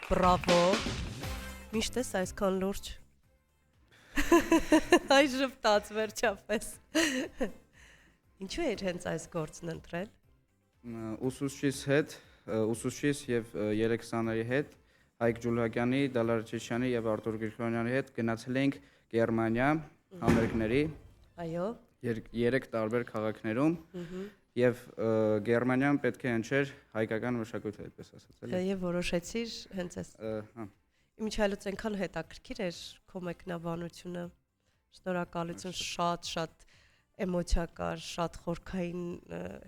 Բրավո։ Միշտ ես այսքան լուրջ։ Այ ժպտաց վերջապես։ Ինչու էր հենց այս գործն ընտրել։ Ուսուցչիս հետ, ուսուցչիս եւ երեքսաների հետ, Հայկ Ջուլհակյանի, Դալար Չեչյանի եւ Արտուր Գրիգորյանի հետ գնացել ենք Գերմանիա, համերգների։ Այո։ 3 տարբեր քաղաքներում եւ Գերմանիան պետք է հնչեր հայկական մշակույթը, այդպես ասած էլի։ Եվ որոշեցիր հենց այս։ Հա։ Իմիջայլոց այնքան հետաքրքիր էր քո մեկնաբանությունը։ Շնորհակալություն, շատ էմոցիակար, շատ խորքային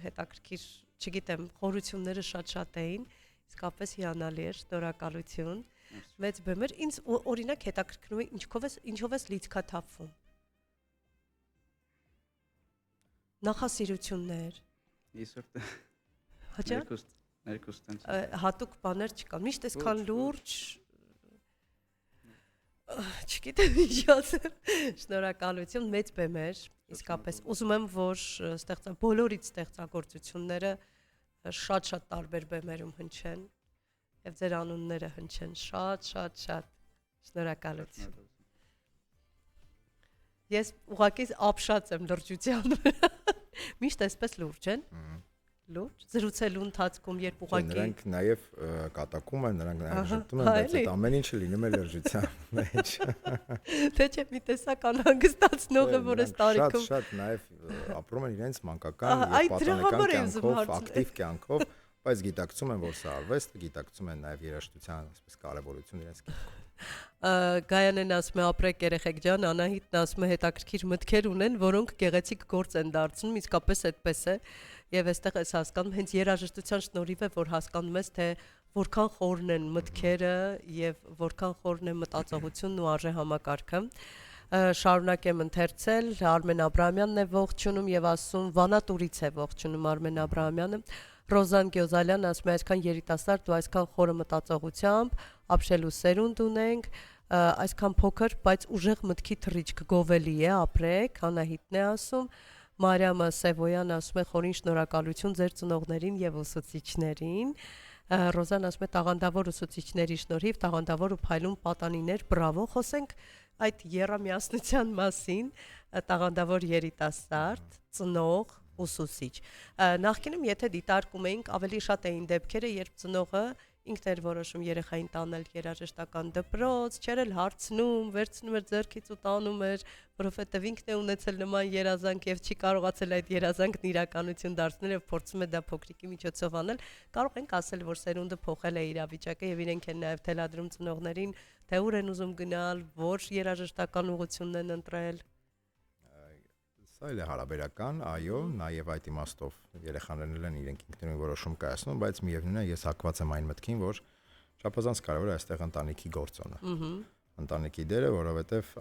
հետաքրքիր, չգիտեմ, խորությունները շատ էին, իսկապես հիանալի էր, շնորհակալություն։ Մեծ բեմեր, ինձ օրինակ հետաքրքրում է ինչով ես լիցքաթափվում։ Նախասիրություններ։ Իսուրտ։ Հաճա՞։ Ներկուստ տենց։ Հատուկ բաներ չկան։ Միշտ այսքան լուրջ չգիտեմ ինչ ասեմ։ Շնորհակալություն, մեծ բեմեր, իսկապես ուզում եմ, որ բոլորից ստեղծագործությունները շատ տարբեր բեմերում հնչեն եւ ձեր անունները հնչեն շատ շնորհակալություն։ Ես ուղղակի ապշած եմ լրջության վրա։ Միշտ այսպես լուրջ են։ Լուրջ զրուցելու ընթացքում երբ ուղղակի նրանք նաև կատակում են, նրանք նաև ժպտում են, բայց այդ ամեն ինչը լինում է լրջության մեջ։ Թե չէ մի տեսակ անհանգստացնող է, որ այս տարիքում շատ նաև ապրում են իրենց մանկական եւ պատանեկան կյանքով, ակտիվ կյանքով, բայց գիտակցում են, որ սա արվեստ, գիտակցում են նաև երաժշտության այսպես կարևորություն իրենց կյանքում։ Գայանեն ասում է ապրեք երեխեք ջան, Անահիտն ասում է հետաքրքիր մտքեր ունեն, որոնք գեղեցիկ գործ են դարձնում, իսկապես այդպես է։ Եվ այստեղ ես հասկանում, հենց երաժշտության շնորհիվ է, որ հասկանում ես, թե որքան խորն են մտքերը եւ որքան խորն է մտածողությունն ու արժե համակարգը։ Շարունակեմ ընթերցել, Արմեն Աբրահամյանն է ողջունում եւ ասում Վանատուրից է ողջունում Արմեն Աբրահամյանը։ Ռոզան Գյոզալյան ասում է այսքան երիտասարդ ու այսքան խորը մտածողությամբ ապրելու սերունդ ունենք, այսքան փոքր, բայց ուժեղ մտքի թռիչք գովելի է, ապրեք, Անահիտն է ասում։ Մարիամը Սևոյան ասում է խորին շնորհակալություն ձեր ծնողներին եւ ուսուցիչներին։ Ռոզան ասում է տաղանդավոր ուսուցիչների շնորհիվ տաղանդավոր ու փայլուն պատանիներ, բրավո, խոսենք այդ եռամիասնության մասին, տաղանդավոր երիտասարդ, ծնող, ուսուցիչ։ Նախկինում եթե դիտարկում էինք, ավելի շատ էին դեպքերը, երբ ծնողը ինքն էր որոշում երեխային տանել երաժշտական դպրոց, չէր էլ հարցնում, վերցնում էր ձեռքից ու տանում էր, որովհետև ինքն է ունեցել նման երազանք եւ չի կարողացել այդ երազանքն իրականություն դարձնել եւ փորձում է դա փոքրիկի միջոցով անել, կարող ենք ասել, որ սերունդը փոխել է իրավիճակը եւ իրենք են նաեւ թելադրում ծնողներին, թե ուր են ուզում գնալ, որ երաժշտական ուղղությունն են ընտրել։ Սա էլ է հարաբերական, այո, նաև այդ իմաստով երեխաներն են իրենք ինքնուրույն որոշում կայացնում, բայց միևնույն է ես հակված եմ այն մտքին, որ չափազանց կարևոր է այստեղ ընտանիքի գործոնը։ Ընտանիքի դերը, որովհետև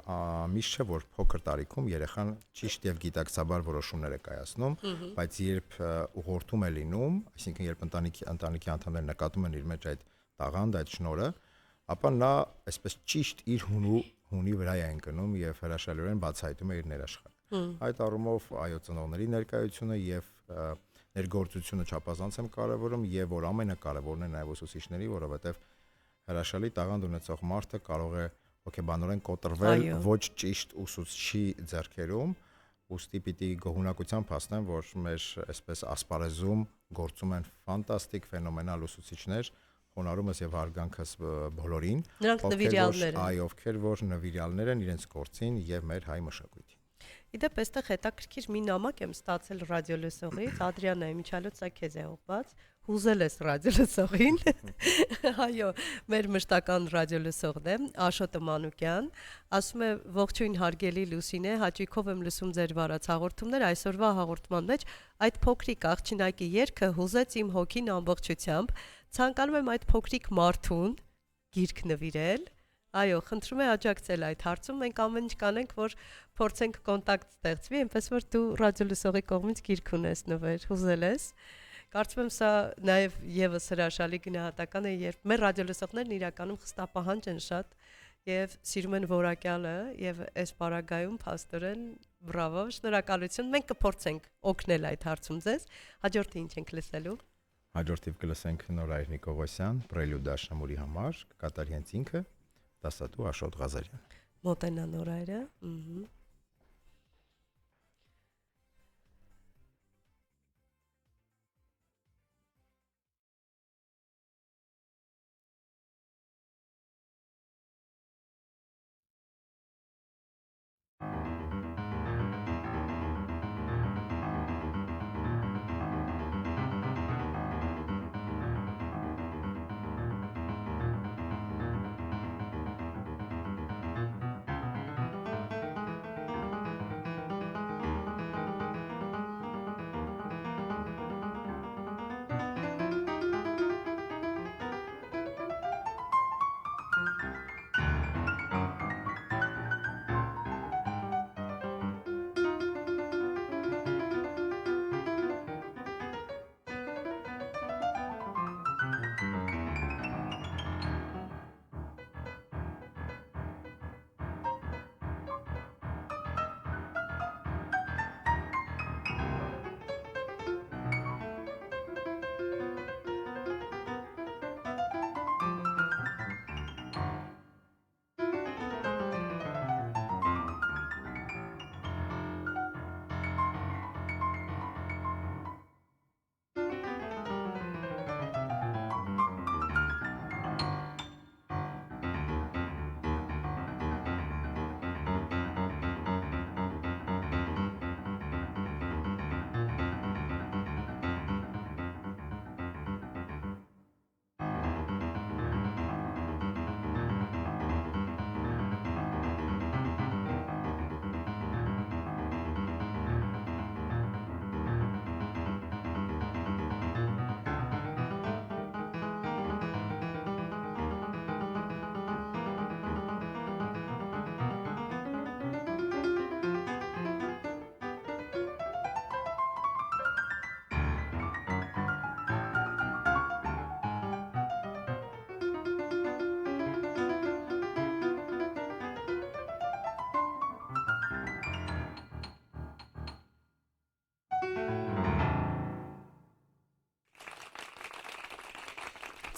միշտ չէ, որ փոքր տարիքում երեխան ճիշտ եւ գիտակցաբար որոշումներ է կայացնում, բայց երբ ուղղորդում է լինում, այսինքն երբ ընտանիքի անդամները նկատում են իր մեջ այդ տաղանդը, այդ շնորհը, ապա նա այսպես ճիշտ իր հունի վրա է ընկնում եւ հրաշալիորեն բացահայտում է իր ներաշխարհը։ Այդ առումով այո ծնողների ներկայությունը եւ ներգործությունը չափազանց եմ կարևորում եւ որ ամենակարևորն է նաեւ ուսուցիչների, որովհետեւ հրաշալի տաղանդ ունեցող մարդը կարող է հոգեբանորեն կոտրվել ոչ ճիշտ ուսուցչի ձեռքերում, ուստի պիտի գոհունակությամբ հասնեմ, որ մեր այսպես ասպարեզում գործում են ֆանտաստիկ ֆենոմենալ ուսուցիչներ, խոնարհումս եւ հարգանքս բոլորին, ովքեր որ նվիրյալներ են իրենց գործին եւ մեր հայ մշակույթին։ Իդեպ այստեղ հետաքրքիր մի նամակ եմ ստացել ռադիոլսողից, Ադրիանա Միչալոց, սա քեզ է ուղղված, հուզել ես ռադիոլսողին։ Այո, մեր մշտական ռադիոլսողն է, Աշոտ Մանուկյան, ասում է ողջույն հարգելի Լուսինե, հաճույքով եմ լսում ձեր վարած հաղորդումներ, այսօրվա հաղորդման մեջ այդ փոքրիկ աղջնակի երգը հուզեց իմ հոգին ամբողջությամբ, ցանկանում եմ այդ փոքրիկ մարդուն գիրք նվիրել։ Այո, խնդրում եմ աջակցել այդ հարցում, մենք ամեն ինչ կանենք, որ փորձենք կոնտակտ ստեղծվի, այնպես որ դու ռադիոլսողի կողմից գիրք ունես նվեր, հուզել ես։ Կարծում եմ սա նաև եւս հրաշալի գնահատական է, երբ մեր ռադիոլսողներն իրականում խստապահանջ են շատ եւ սիրում են որակյալը եւ այս պարագայում փաստորեն բրավո, շնորհակալություն։ Մենք կփորձենք օգնել այդ հարցում ձեզ։ Հաջորդը ինչ ենք լսելու։ Հաջորդիվ կլսենք Նորայր Նիկողոսյան, Պրելյուդ Աշնամուրի համար, կկատարի հենց ինքը, դասատու Աշոտ Ղազարյան։ Մոտենա Նորայրը։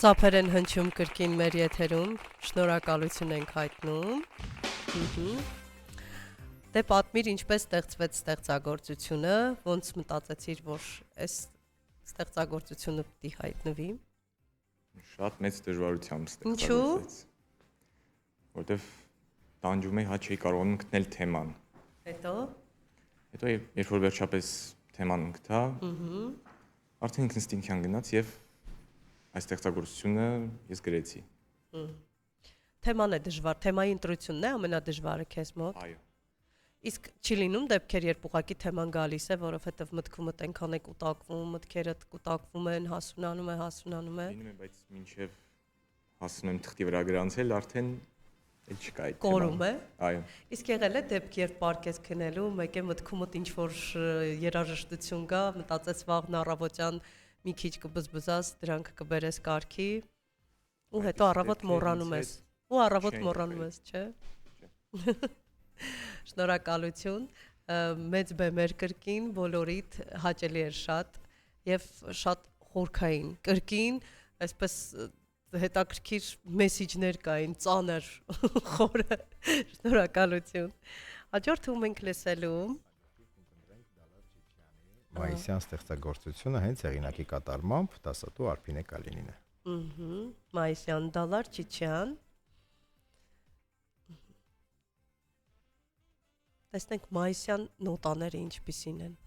Ծափեր են հնչում կրկին մեր եթերում, շնորհակալություն ենք հայտնում։ Դե պատմիր ինչպես ստեղծվեց ստեղծագործությունը, ոնց մտածեցիր, որ այս ստեղծագործությունը պիտի հայտնվի։ Շատ մեծ դժվարությամբ Ինչու՞։ ստեղծագործեց։ Որտեվ տանջում էի, հա չէի կարողանում գտնել թեման։ Հետո երբ որ վերջապես թեման գտա, արդեն ինստինկտիվ գնաց եւ այս ստեղծագործությունը ես գրեցի։ Թեման է դժվար, թեմայի ընտրությունն է ամենադժվարը քեզ մոտ։ Այո։ Իսկ չի լինում դեպքեր, երբ ուղղակի թեման գալիս է, որովհետև մտքումդ այնքան է կուտակվում, մտքերդ կուտակվում են, հասունանում է։ Լինում է, բայց մինչև հասնում եմ թղթի վրա գրանցել, արդեն էլ չկա այդ թեման։ Կորում է։ Այո։ Իսկ եղել է դեպք, երբ պարկես քնելու, մեկ է մտքումդ ինչ որ երաժշտություն կա, մտածես վաղն առավոտյան մի քիչ կբզբզաս, դրանք կբերես կարգի ու հետո առավոտ մոռանում ես։ Ու առավոտ մոռանում ես, չէ՞։ Շնորհակալություն։ Մեծ բեմեր կրկին, բոլորիդ հաճելի էր շատ եւ շատ խորքային։ Կրկին, այսպես հետաքրքիր մեսիջներ կային, ծանր, խորը։ Շնորհակալություն։ Հաջորդում ենք լսելու Մայիսյան ստեղծագործությունը հենց հեղինակի կատարմամբ դասատու Արփինե Կալինին է։ Մայիսյան Դալար Չիչյան։ Տեսնենք մայիսյան նոտաները ինչպիսին են։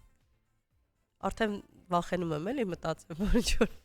Արդեն վախենում եմ էլի մտածեմ, որ ինչ-որ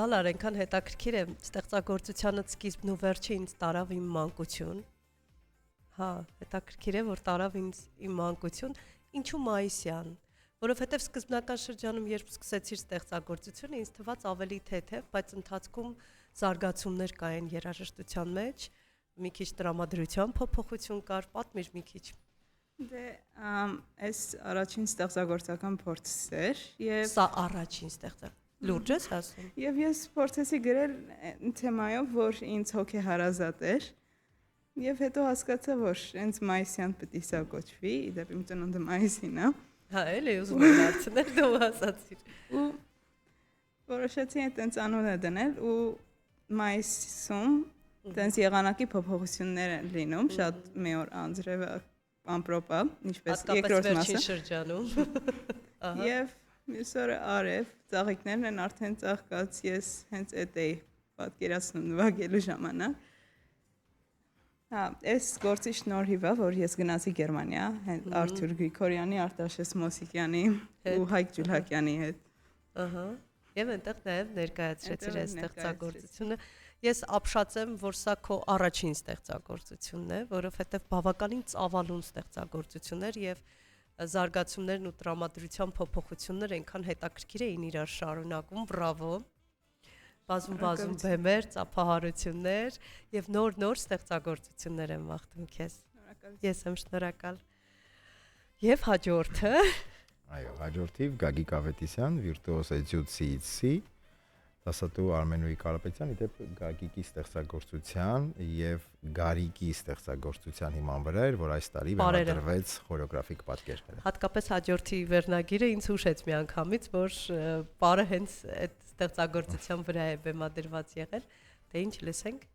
Դալար այնքան հետաքրքիր է ստեղծագործությանը սկիզբն ու վերջը ինձ տարավ իմ մանկություն։ Հա, հետաքրքիր է որ տարավ ինձ իմ մանկություն, ինչու մայիսյան, որովհետև սկզբնական շրջանում երբ սկսեցիր ստեղծագործությունը ինձ թվաց ավելի թեթև, բայց ընթացքում զարգացումներ կային երաժշտության մեջ, մի քիչ տրամադրության փոփոխություն կար, պատմիր մի քիչ։ Դե այս առաջին ստեղծագործական փորձս էր եւ Սա առաջին ստեղծագործ լուրջ ես ասում։ Եվ ես փորձեցի գրել թեմայով, որ ինձ հոգեհարազատ էր։ Եվ հետո հասկացա, որ հենց մայիսյան պետք է սա կոչվի, իդեպ իմ ծնունդը մայիսին է։ Հա, էլի ուզում եմ հարցնել, դու ասացիր։ Ու որոշեցի այդտենց անունը դնել ու մայիսում տենց եղանակի փոփոխություններ են լինում, շատ մեօր անձրև ամպրոպա, ինչպես երկրորդ մասը։ շրջանում։ Եվ մյուս օրը արև, ծաղիկներն են արդեն ծաղկած, ես հենց այդ էի պատկերացնում նվագելու ժամանակ։ Հա, այս գործի շնորհիվ է, որ ես գնացի Գերմանիա, Արթուր Գրիգորյանի, Արտաշես Մոսիկյանի ու Հայկ Ջուլհակյանի հետ։ Ահա։ Եվ այնտեղ նաև ներկայացրեցիր այս ստեղծագործությունը։ Ես ապշած եմ, որ սա քո առաջին ստեղծագործությունն է, որովհետև բավականին ծավալուն ստեղծագործություն էր եւ զարգացումներն ու տրամադրության փոփոխությունները այնքան հետաքրքիր էին իրար շարունակում, բրավո։ Բազում բեմեր, ծափահարություններ եւ նոր ստեղծագործություններ եմ մաղթում քեզ։ Ես եմ շնորհակալ։ Եվ հաջորդը։ Այո, հաջորդիվ Գագիկ Ավետիսյան, վիրտուոզ էտյուդի, դասատու Արմենուհի Կարապետյան, իդեպ Գագիկի ստեղծագործության եւ Գարիկի ստեղծագործության հիման վրա էր, որ այս տարի բեմադրվեց խորեոգրաֆիկ պատկերները։ Հատկապես հաջորդի վերնագիրը ինձ հուշեց միանգամից, որ բարը հենց այդ ստեղծագործության վրա է բեմադրված եղել, դե ինչ լսենք։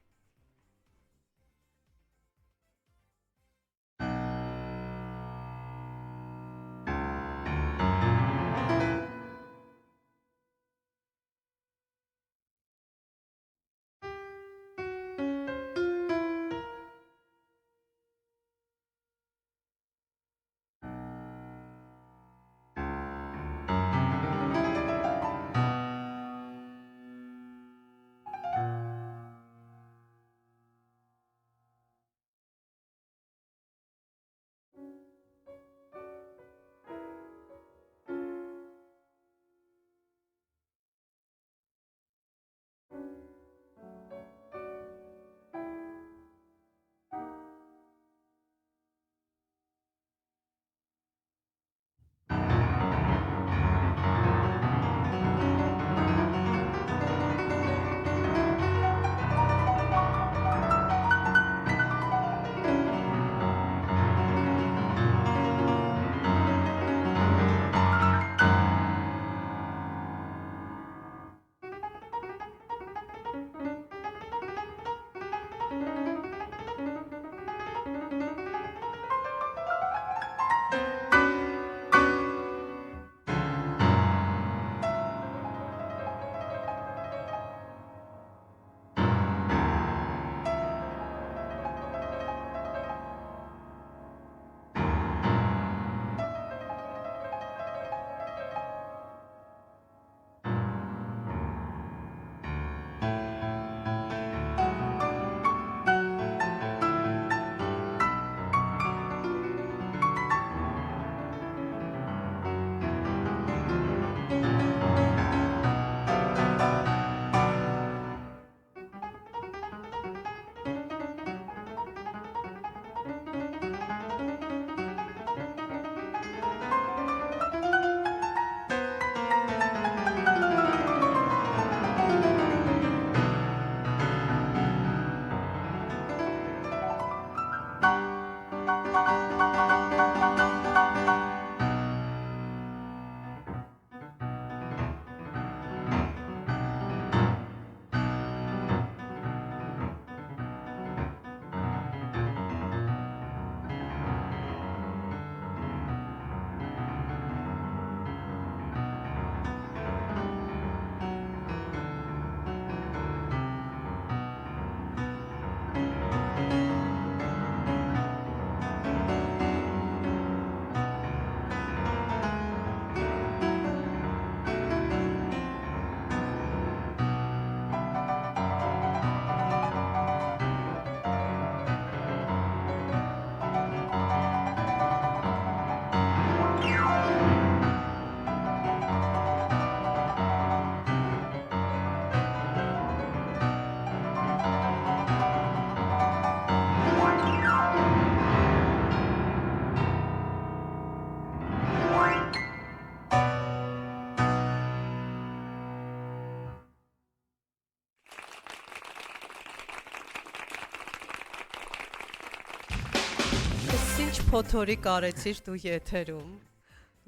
փոթորիկ արեցիր դու եթերում։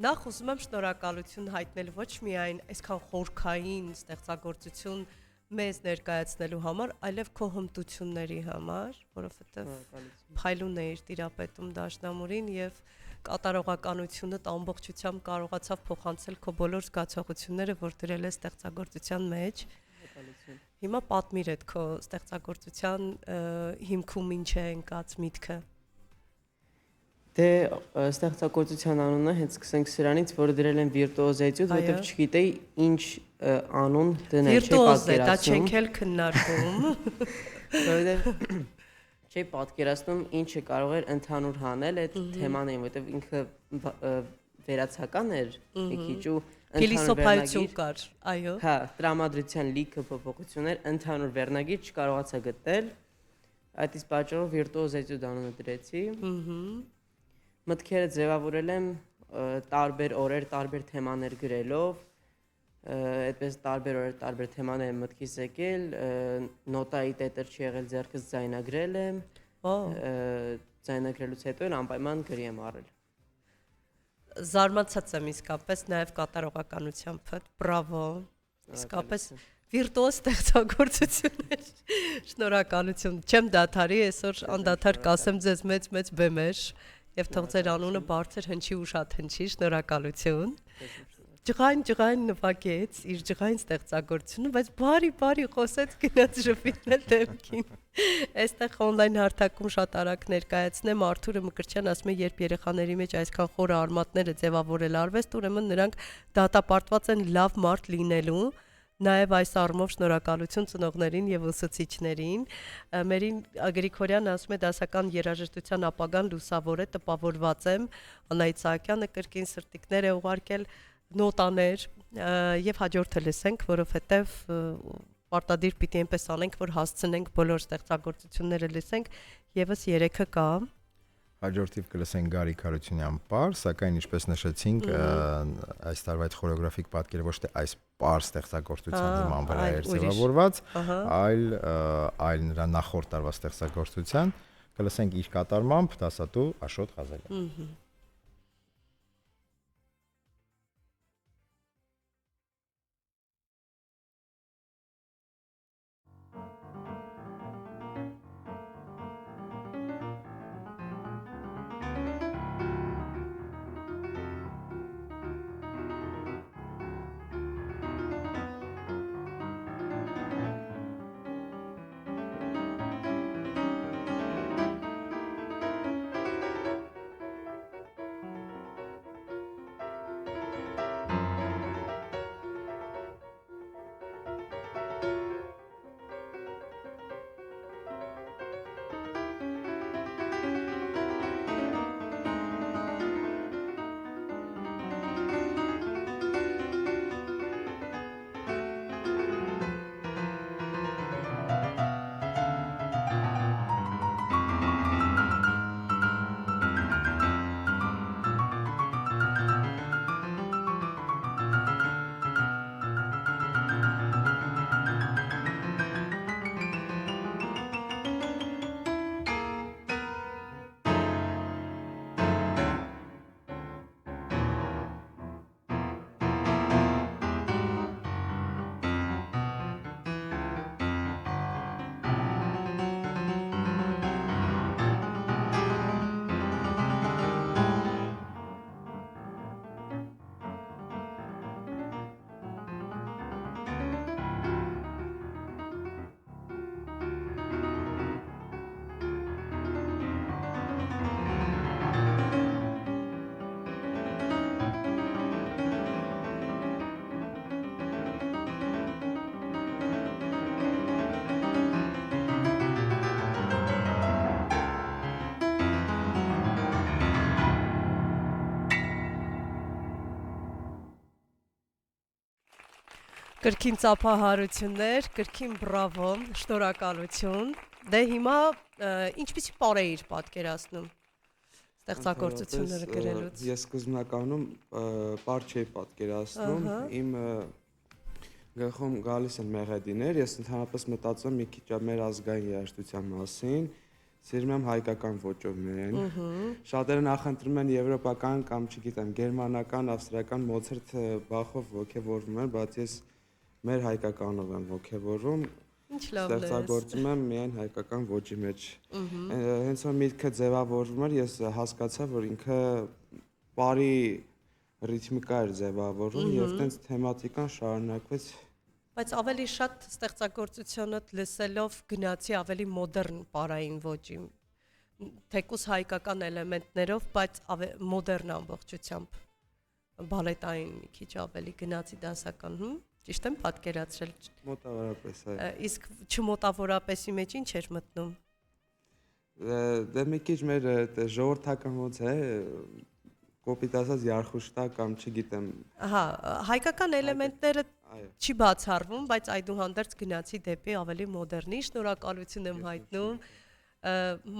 Նախ ուզում եմ շնորհակալություն հայտնել ոչ միայն այսքան խորքային ստեղծագործություն մեզ ներկայացնելու համար, այլև քո հմտությունների համար, որովհետև փայլուն էիր տիրապետում դաշնամուրին եւ կատարողականությունը ամբողջությամբ կարողացավ փոխանցել քո բոլոր զգացողությունները, որ դրել ես ստեղծագործության մեջ։ Հիմա պատմիր այդ քո ստեղծագործության հիմքում ինչ է ընկած միտքը։ Դե ստեղծագործության անունը հենց սկսենք սրանից, որը դրել են վիրտուոզետյուդ, որտեղ չգիտեի ինչ անուն դնել, չէ պատկերացնում։ Դա չենք էլ քննարկում։ Որովհետև չէ պատկերացնում ինչը կարող էր ընդհանուր հանել այդ թեմաներին, որովհետև ինքը վերացական էր մի քիչ ու փիլիսոփայություն կար, այո։ Հա, տրամադրության լիքը փոփոխություններ, ընդհանուր վերնագիր չկարողացա գտնել։ Այդ իսկ պատճառով վիրտուոզետյուդ անունը դրեցի։ Մտքերը ձևավորել եմ տարբեր օրեր, տարբեր թեմաներ գրելով, այդպես տարբեր օրեր, տարբեր թեմաներ մտքիս եկել, նոտայի տետր չի եղել, ձեռքս ձայնագրել եմ, ձայնագրելուց հետո անպայման գրի եմ առել։ Զարմացած եմ իսկապես նաև կատարողականությամբ, բրավո, իսկապես վիրտուոզ ստեղծագործություններ, շնորհակալություն, չեմ դադարի, այսօր անդադար կասեմ ձեզ մեծ բեմեր, եւ թող ձեր անունը բարձր հնչի ու շատ հնչի, շնորհակալություն։ Ջղայն նվագեց իր ջղային ստեղծագործությունը, բայց բարի խոսեց գնաց ժպիտնել դեմքին։ Այստեղ on-line հարթակում շատ արագ ներկայացնեմ Արթուրը Մկրտչյան ասում է, երբ երեխաների մեջ այսքան խորը արմատները ձևավորել արվեստ, ուրեմն նրանք դատապարտված են լավ մարդ լինելու։ Նաև այս առումով շնորհակալություն ծնողներին եւ ուսուցիչներին։ Մերին Գրիգորյան ասում է դասական երաժշտության ապագան լուսավոր է, տպավորված եմ։ Անահիտ Սահակյանը կրկին սրտիկներ է ուղարկել, նոտաներ եւ հաջորդը լսենք, որովհետեւ պարտադիր պիտի այնպես անենք, որ հասցնենք բոլոր ստեղծագործությունները լսենք, եւս 3-ը կա։ Հաջորդիվ կլսենք Գարիկ Հարությունյան պար, սակայն ինչպես նշեցինք, այս տարվա այդ խորեոգրաֆիկ պատկերը ոչ թե այս պար ստեղծագործության հիման վրա էր ձևավորված, այլ նրա նախորդ տարվա ստեղծագործության, կլսենք իր կատարմամբ դասատու Աշոտ Ղազարյան։ Կրկին ծափահարություններ, կրկին բրավո, շնորհակալություն։ Դե հիմա ինչպիսի պար էիր պատկերացնում ստեղծագործությունները գրելուց։ Ես սկզբնականում պար չէի պատկերացնում, իմ գլխում գալիս են մեղեդիներ, ես ընդհանրապես մտածում մի քիչ մեր ազգային երաժշտության մասին, սիրում եմ հայկական ոճով միայն։ Շատերը նախընտրում են եվրոպական կամ չգիտեմ, գերմանական, ավստրիական Մոցարտը Բախով ոգևորվում են, բայց ես մեր հայկականով եմ ոգևորում։ Ինչ լավն է։ Ստեղծագործում եմ միայն հայկական ոճի մեջ։ Հենց որ միտքը ձևավորվում էր, ես հասկացա, որ ինքը բարի ռիթմիկա էր ձևավորում եւ տենց թեմատիկան շարունակվեց։ Բայց ավելի շատ ստեղծագործությունդ լսելով գնացի ավելի մոդեռն պարային ոճի, թեկուզ հայկական էլեմենտներով, բայց մոդեռն ամբողջությամբ, բալետային մի քիչ ավելի գնացի դասական, ճիշտ եմ պատկերացրել։ Մոտավորապես, այո։ Իսկ չմոտավորապեսի մեջ ինչ էր մտնում։ Դե մի քիչ մեր ժողովրդական ոնց է, կոպիտ ասած երխուշտա կամ չգիտեմ։ Ահա, հայկական էլեմենտները չի բացառվում, բայց այդուհանդերձ գնացի դեպի ավելի մոդեռնի, շնորհակալություն եմ հայտնում,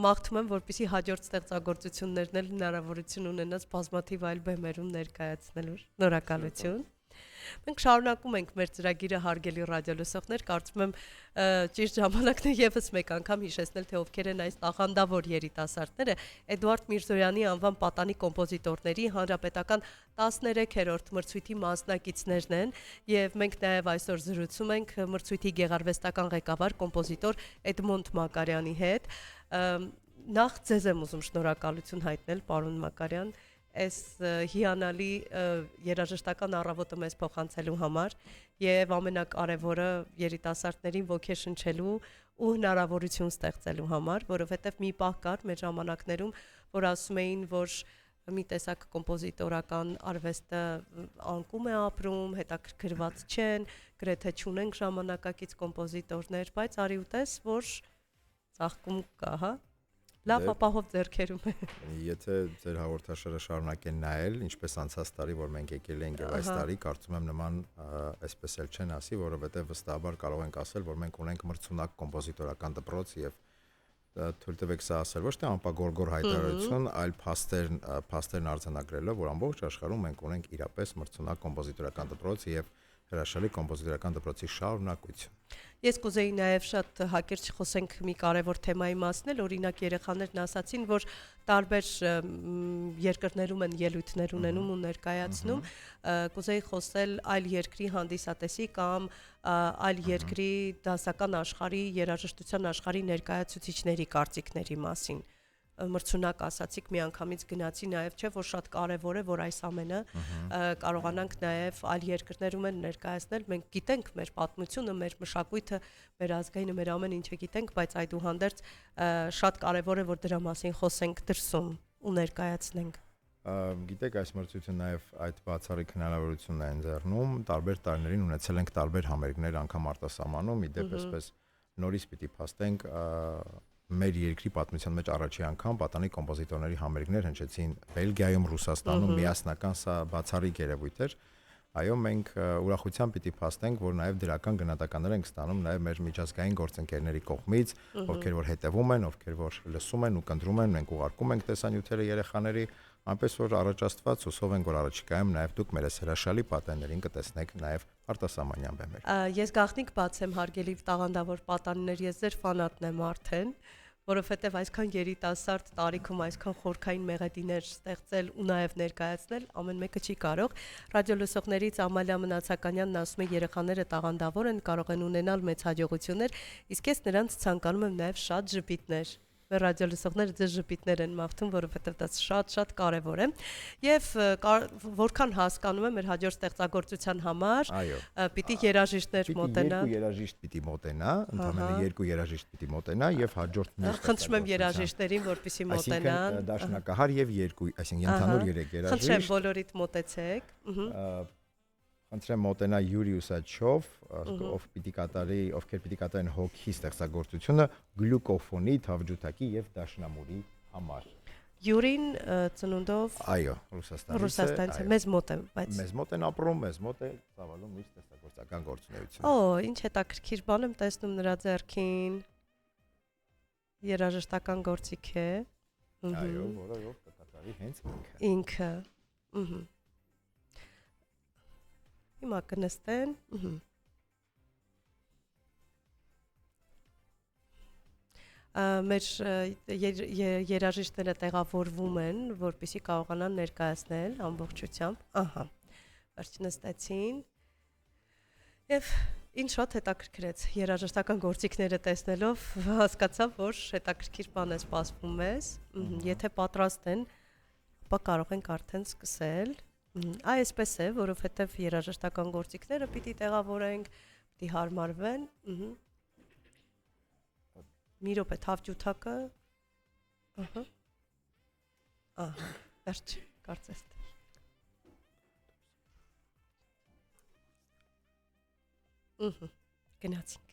մաղթում եմ, որպեսզի հաջորդ ստեղծագործություններն էլ հնարավորություն ունենաս բազմաթիվ այլ բեմերում ներկայացնելու։ Շնորհակալություն։ Մենք շարունակում ենք մեր ծրագիրը, հարգելի ռադիոլսողներ, կարծում եմ ճիշտ ժամանակն է եւս մեկ անգամ հիշեցնել, թե ովքեր են այս տաղանդավոր երիտասարդները։ Էդուարդ Միրզոյանի անվան պատանի կոմպոզիտորների հանրապետական 13-րդ մրցույթի մասնակիցներն են, եւ մենք նաեւ այսօր զրուցում ենք մրցույթի գեղարվեստական ղեկավար կոմպոզիտոր Էդմոնդ Մակարյանի հետ։ Նախ ձեզ եմ ուզում շնորհակալություն հայտնել, պարոն Մակարյան, այս հիանալի երաժշտական առավոտը մեզ փոխանցելու համար եւ ամենակարևորը երիտասարդներին ոգեշնչելու ու հնարավորություն ստեղծելու համար, որովհետեւ մի պահ կար մեր ժամանակներում, որ ասում էին, որ մի տեսակ կոմպոզիտորական արվեստը անկում է ապրում, հետաքրքրված չեն, գրեթե չունենք ժամանակակից կոմպոզիտորներ, բայց արի ու տես, որ ծաղկում կա, հա։ Լավ ապահով ձեռքերում է։ Եթե ձեր հաղորդաշարը շարունակեն նայել, ինչպես անցած տարի, որ մենք եկել ենք եւ այս տարի, կարծում եմ նման այսպես էլ չեն ասի, որովհետեւ վստահաբար կարող ենք ասել, որ մենք ունենք մրցունակ կոմպոզիտորական դպրոց եւ թույլ տվեք սա ասել ոչ թե անպագորգոր հայտարարություն, այլ փաստերն արձանագրելով, որ ամբողջ աշխարհում մենք ունենք իրապես մրցունակ կոմպոզիտորական դպրոց եւ հրաշալի կոմպոզիտորական դպրոցի շարունակություն։ Ես կուզեի նաև շատ հակիրճ խոսենք մի կարևոր թեմայի մասին, օրինակ երեխաներն ասացին, որ տարբեր երկրներում են ելույթներ ունենում ու ներկայացնում, կուզեի խոսել այլ երկրի հանդիսատեսի կամ այլ երկրի դասական աշխարհի, երաժշտության աշխարհի ներկայացուցիչների կարծիքների մասին։ Մրցունակ ասացիք, միանգամից գնացի նաև չէ, որ շատ կարևոր է, որ այս ամենը կարողանանք նաև այլ երկրներում են ներկայացնել։ Մենք գիտենք մեր պատմությունը, մեր մշակույթը, մեր ազգայինը, մեր ամեն ինչը գիտենք, բայց այդուհանդերձ շատ կարևոր է, որ դրա մասին խոսենք դրսում ու ներկայացնենք։ Գիտեք, այս մրցությունը նաև այդ բացառիկ հնարավորությունն է ընձեռնում, տարբեր տարիներին ունեցել ենք տարբեր համերգներ, անգամ արտասահմանում, իդեպ այսպես նորից պիտի փաստենք մեր երկրի պատմության մեջ առաջի անգամ պատանի կոմպոզիտորների համերգներ հնչեցին Բելգիայում, Ռուսաստանում, միասնական սա բացառիկ երևույթ էր։ Այո, մենք ուրախությամբ պիտի փաստենք, որ նաև դրական գնահատականներ ենք ստանում նաև մեր միջազգային գործընկերների կողմից, ովքեր որ հետևում են, ովքեր որ լսում են ու կընտրում են, մենք ուղարկում ենք տեսանյութերը երեխաների, այնպես որ առաջաստված հուսով ենք, որ առաջիկայում նաև դուք մեր այս հրաշալի պատաններին կտեսնեք նաև արտասահմանյան բեմեր։ Ես գաղտնիք բացեմ, հարգելի տաղանդավոր պատանիներ, ես ձեր ֆանատն եմ արդեն, որովհետև այսքան երիտասարդ տարիքում այսքան խորքային մեղեդիներ ստեղծել ու նաև ներկայացնել ամեն մեկը չի կարող։ Ռադիոլսողներից Ամալիա Մնացականյանն ասում է, երեխաները տաղանդավոր են, կարող են ունենալ մեծ հաջողություններ, իսկ ես նրանց ցանկանում եմ նաև շատ ժպիտներ։ Մեր ռադիոլսողները ձեր ժպիտներ են մաղթում, որովհետև դա շատ կարևոր է։ Եվ որքան հասկանում եմ, մեր հաջորդ ստեղծագործության համար պիտի երաժիշտներ մոտենա։ Երկու երաժիշտ պիտի մոտենա, ընդհանրապես երկու երաժիշտ պիտի մոտենա եւ հաջորդ մյուս խնդրում եմ երաժիշտներին, որպեսզի մոտենան։ Այսինքն դաշնակահար եւ երկու, այսինքն ընդհանուր 3 երաժիշտ։ Խնդրեմ բոլորիդ մոտեցեք։ Խնդրեմ մոտենա Յուրի Ուսաչով, ովքեր պիտի կատարեն հոգի ստեղծագործությունը գլյուկոֆոնի, թավջութակի եւ դաշնամուրի համար։ Յուրին ծնունդով այո, Ռուսաստանից է, մեզ մոտ է, բայց մեզ մոտ են ապրում, մեզ մոտ է ծավալում իր ստեղծագործական գործունեությունը։ Ինչ հետաքրքիր բան եմ տեսնում նրա ձեռքին։ Երաժշտական գործիք է։ Այո, որը կկատարի հենց ինքը։ Ինքը։ Հիմա կնստեն։ մեր երաժիշտները տեղավորվում են, որպեսզի կարողանան ներկայացնել ամբողջությամբ։ Ահա, վերջ նստեցին։ Եվ ինձ շատ հետաքրքրեց երաժշտական գործիքները տեսնելով, հասկացա, որ հետաքրքիր բան է սպասվում մեզ։ Եթե պատրաստ են, ապա կարող ենք արդեն սկսել։ Այսպես է, որովհետև երաժշտական գործիքները պիտի տեղավորենք, պիտի հարմարվեն։ Մի րոպե թավջութակը։ Ահա, վերջ, կարծես թե։ Գնացինք։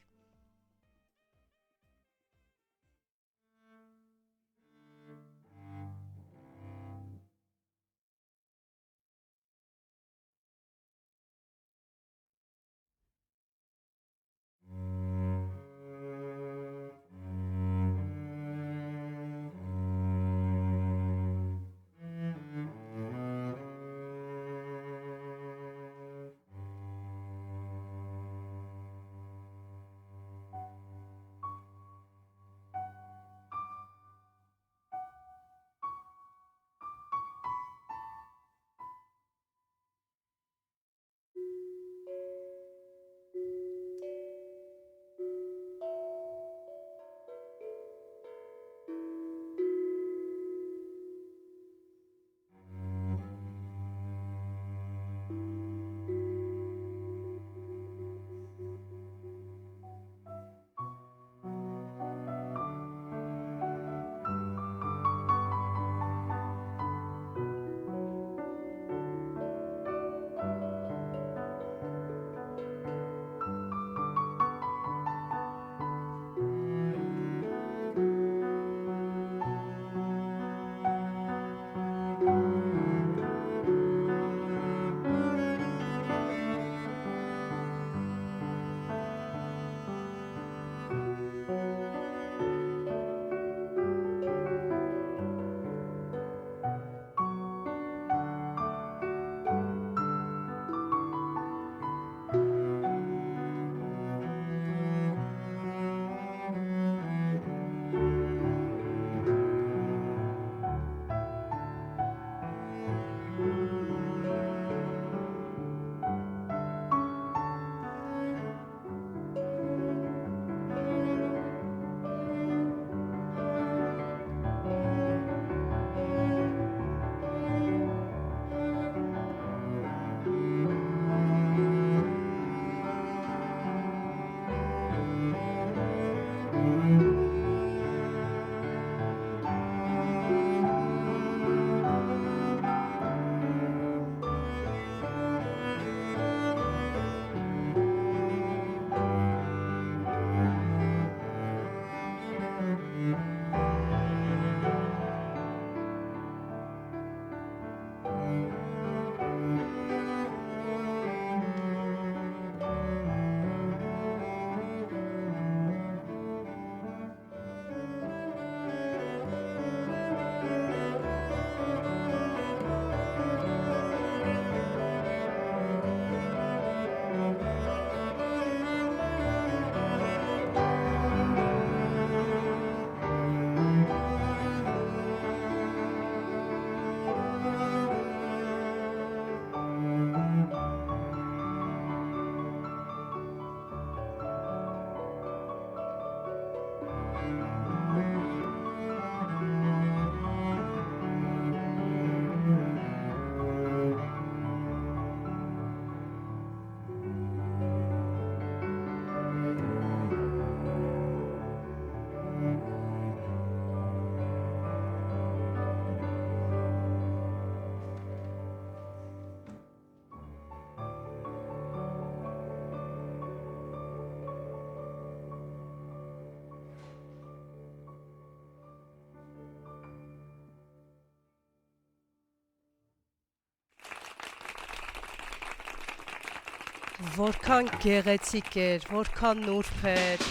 Որքան գեղեցիկ էր, որքան նուրբ էր,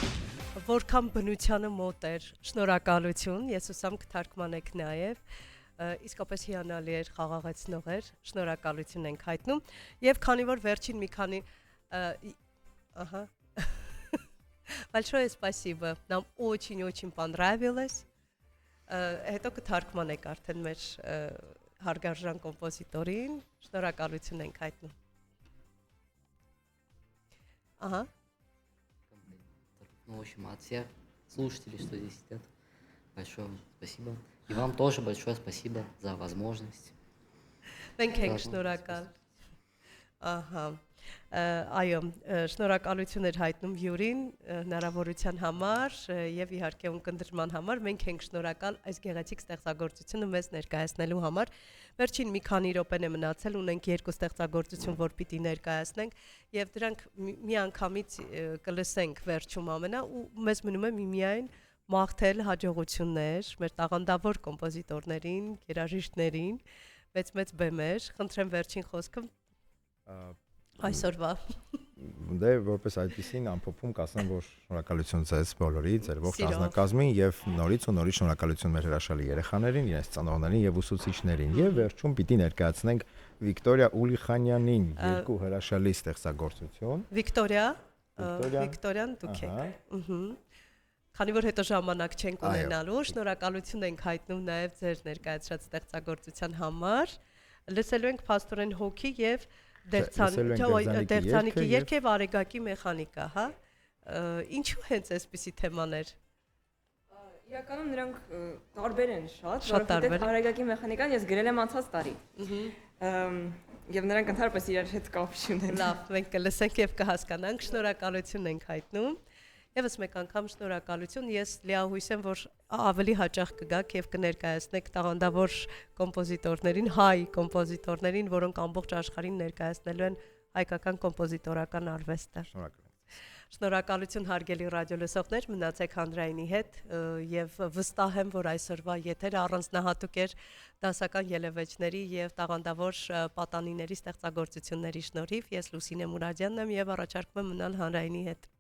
որքան բնությանը մոտ էր։ Շնորհակալություն, ես ուսամ կթարգմանեք նաև։ Իսկապես հիանալի էր, խաղաղեցնող էր։ Շնորհակալություն ենք հայտնում։ Եվ քանի որ վերջին մի քանի ահա Большое спасибо. Нам очень-очень понравилось. Հետո կթարգմանեք արդեն մեր հարգարժան կոմպոզիտորին, շնորհակալություն ենք հայտնում։ Ага. Ну, в общем, от всех слушателей, что здесь сидят, большое спасибо. И вам тоже большое спасибо за возможность. Մենք ենք շնորհակալ։ Ահա։ Այո, շնորհակալություն էր հայտնում Յուրին հնարավորության համար եւ իհարկե ունկնդրման համար։ Մենք ենք շնորհակալ այս գեղեցիկ ստեղծագործությունը մեզ ներկայացնելու համար։ Վերջին մի քանի րոպեն է մնացել, ունենք երկու ստեղծագործություն, որ պիտի ներկայացնենք եւ դրանք մի անգամից կլսենք վերջում ամենա ու մեզ մնում է միմիայն մաղթել հաջողություններ մեր տաղանդավոր կոմպոզիտորներին, երաժիշտներին, մեծ բեմեր։ Խնդրեմ վերջին խոսքը այսօրվա։ Դե որպես այդպեսին ամփոփում կասեմ, որ շնորհակալություն ձեզ բոլորի, ձեր ողջ անձնակազմին եւ նորից ու նորից շնորհակալություն մեր հրաշալի երեխաներին, իրենց ծանոթներին եւ ուսուցիչներին։ Եվ վերջում պիտի ներկայացնենք Վիկտորիա Ուլիխանյանին երկու հրաշալի ստեղծագործություն։ Վիկտորիան դուք եք։ Քանի որ հետո ժամանակ չենք ունենալու, շնորհակալություն ենք հայտնում նաեւ ձեր ներկայացրած ստեղծագործության համար։ Լսելու ենք Փաստորեն հոգի եւ Դերձանիկի երգ եւ Արեգակի մեխանիկա, հա։ Ինչու հենց այսպիսի թեմաներ։ Իրականում նրանք տարբեր են շատ, որովհետեւ Արեգակի մեխանիկան ես գրել եմ անցած տարի։ Եվ նրանք ընդհանրապես իրար հետ կապ չունեն։ Լավ, մենք կլսենք եւ կհասկանանք, շնորհակալություն ենք հայտնում։ Եվս մեկ անգամ շնորհակալություն, ես լիահույս եմ, որ ավելի հաճախ կգաք եւ կներկայացնեք տաղանդավոր կոմպոզիտորներին, հայ կոմպոզիտորներին, որոնք ամբողջ աշխարհին ներկայացնելու են հայկական կոմպոզիտորական արվեստը։ Շնորհակալություն հարգելի ռադիոլսողներ, մնացեք հանրայինի հետ եւ վստահ եմ, որ այսօրվա եթերը առանձնահատուկ էր դասական ելևէջների եւ տաղանդավոր պատանիների ստեղծագործությունների շնորհիվ։ Ես Լուսինե Մուրադյանն եմ եւ առաջարկում եմ մնալ հանրայինի հետ։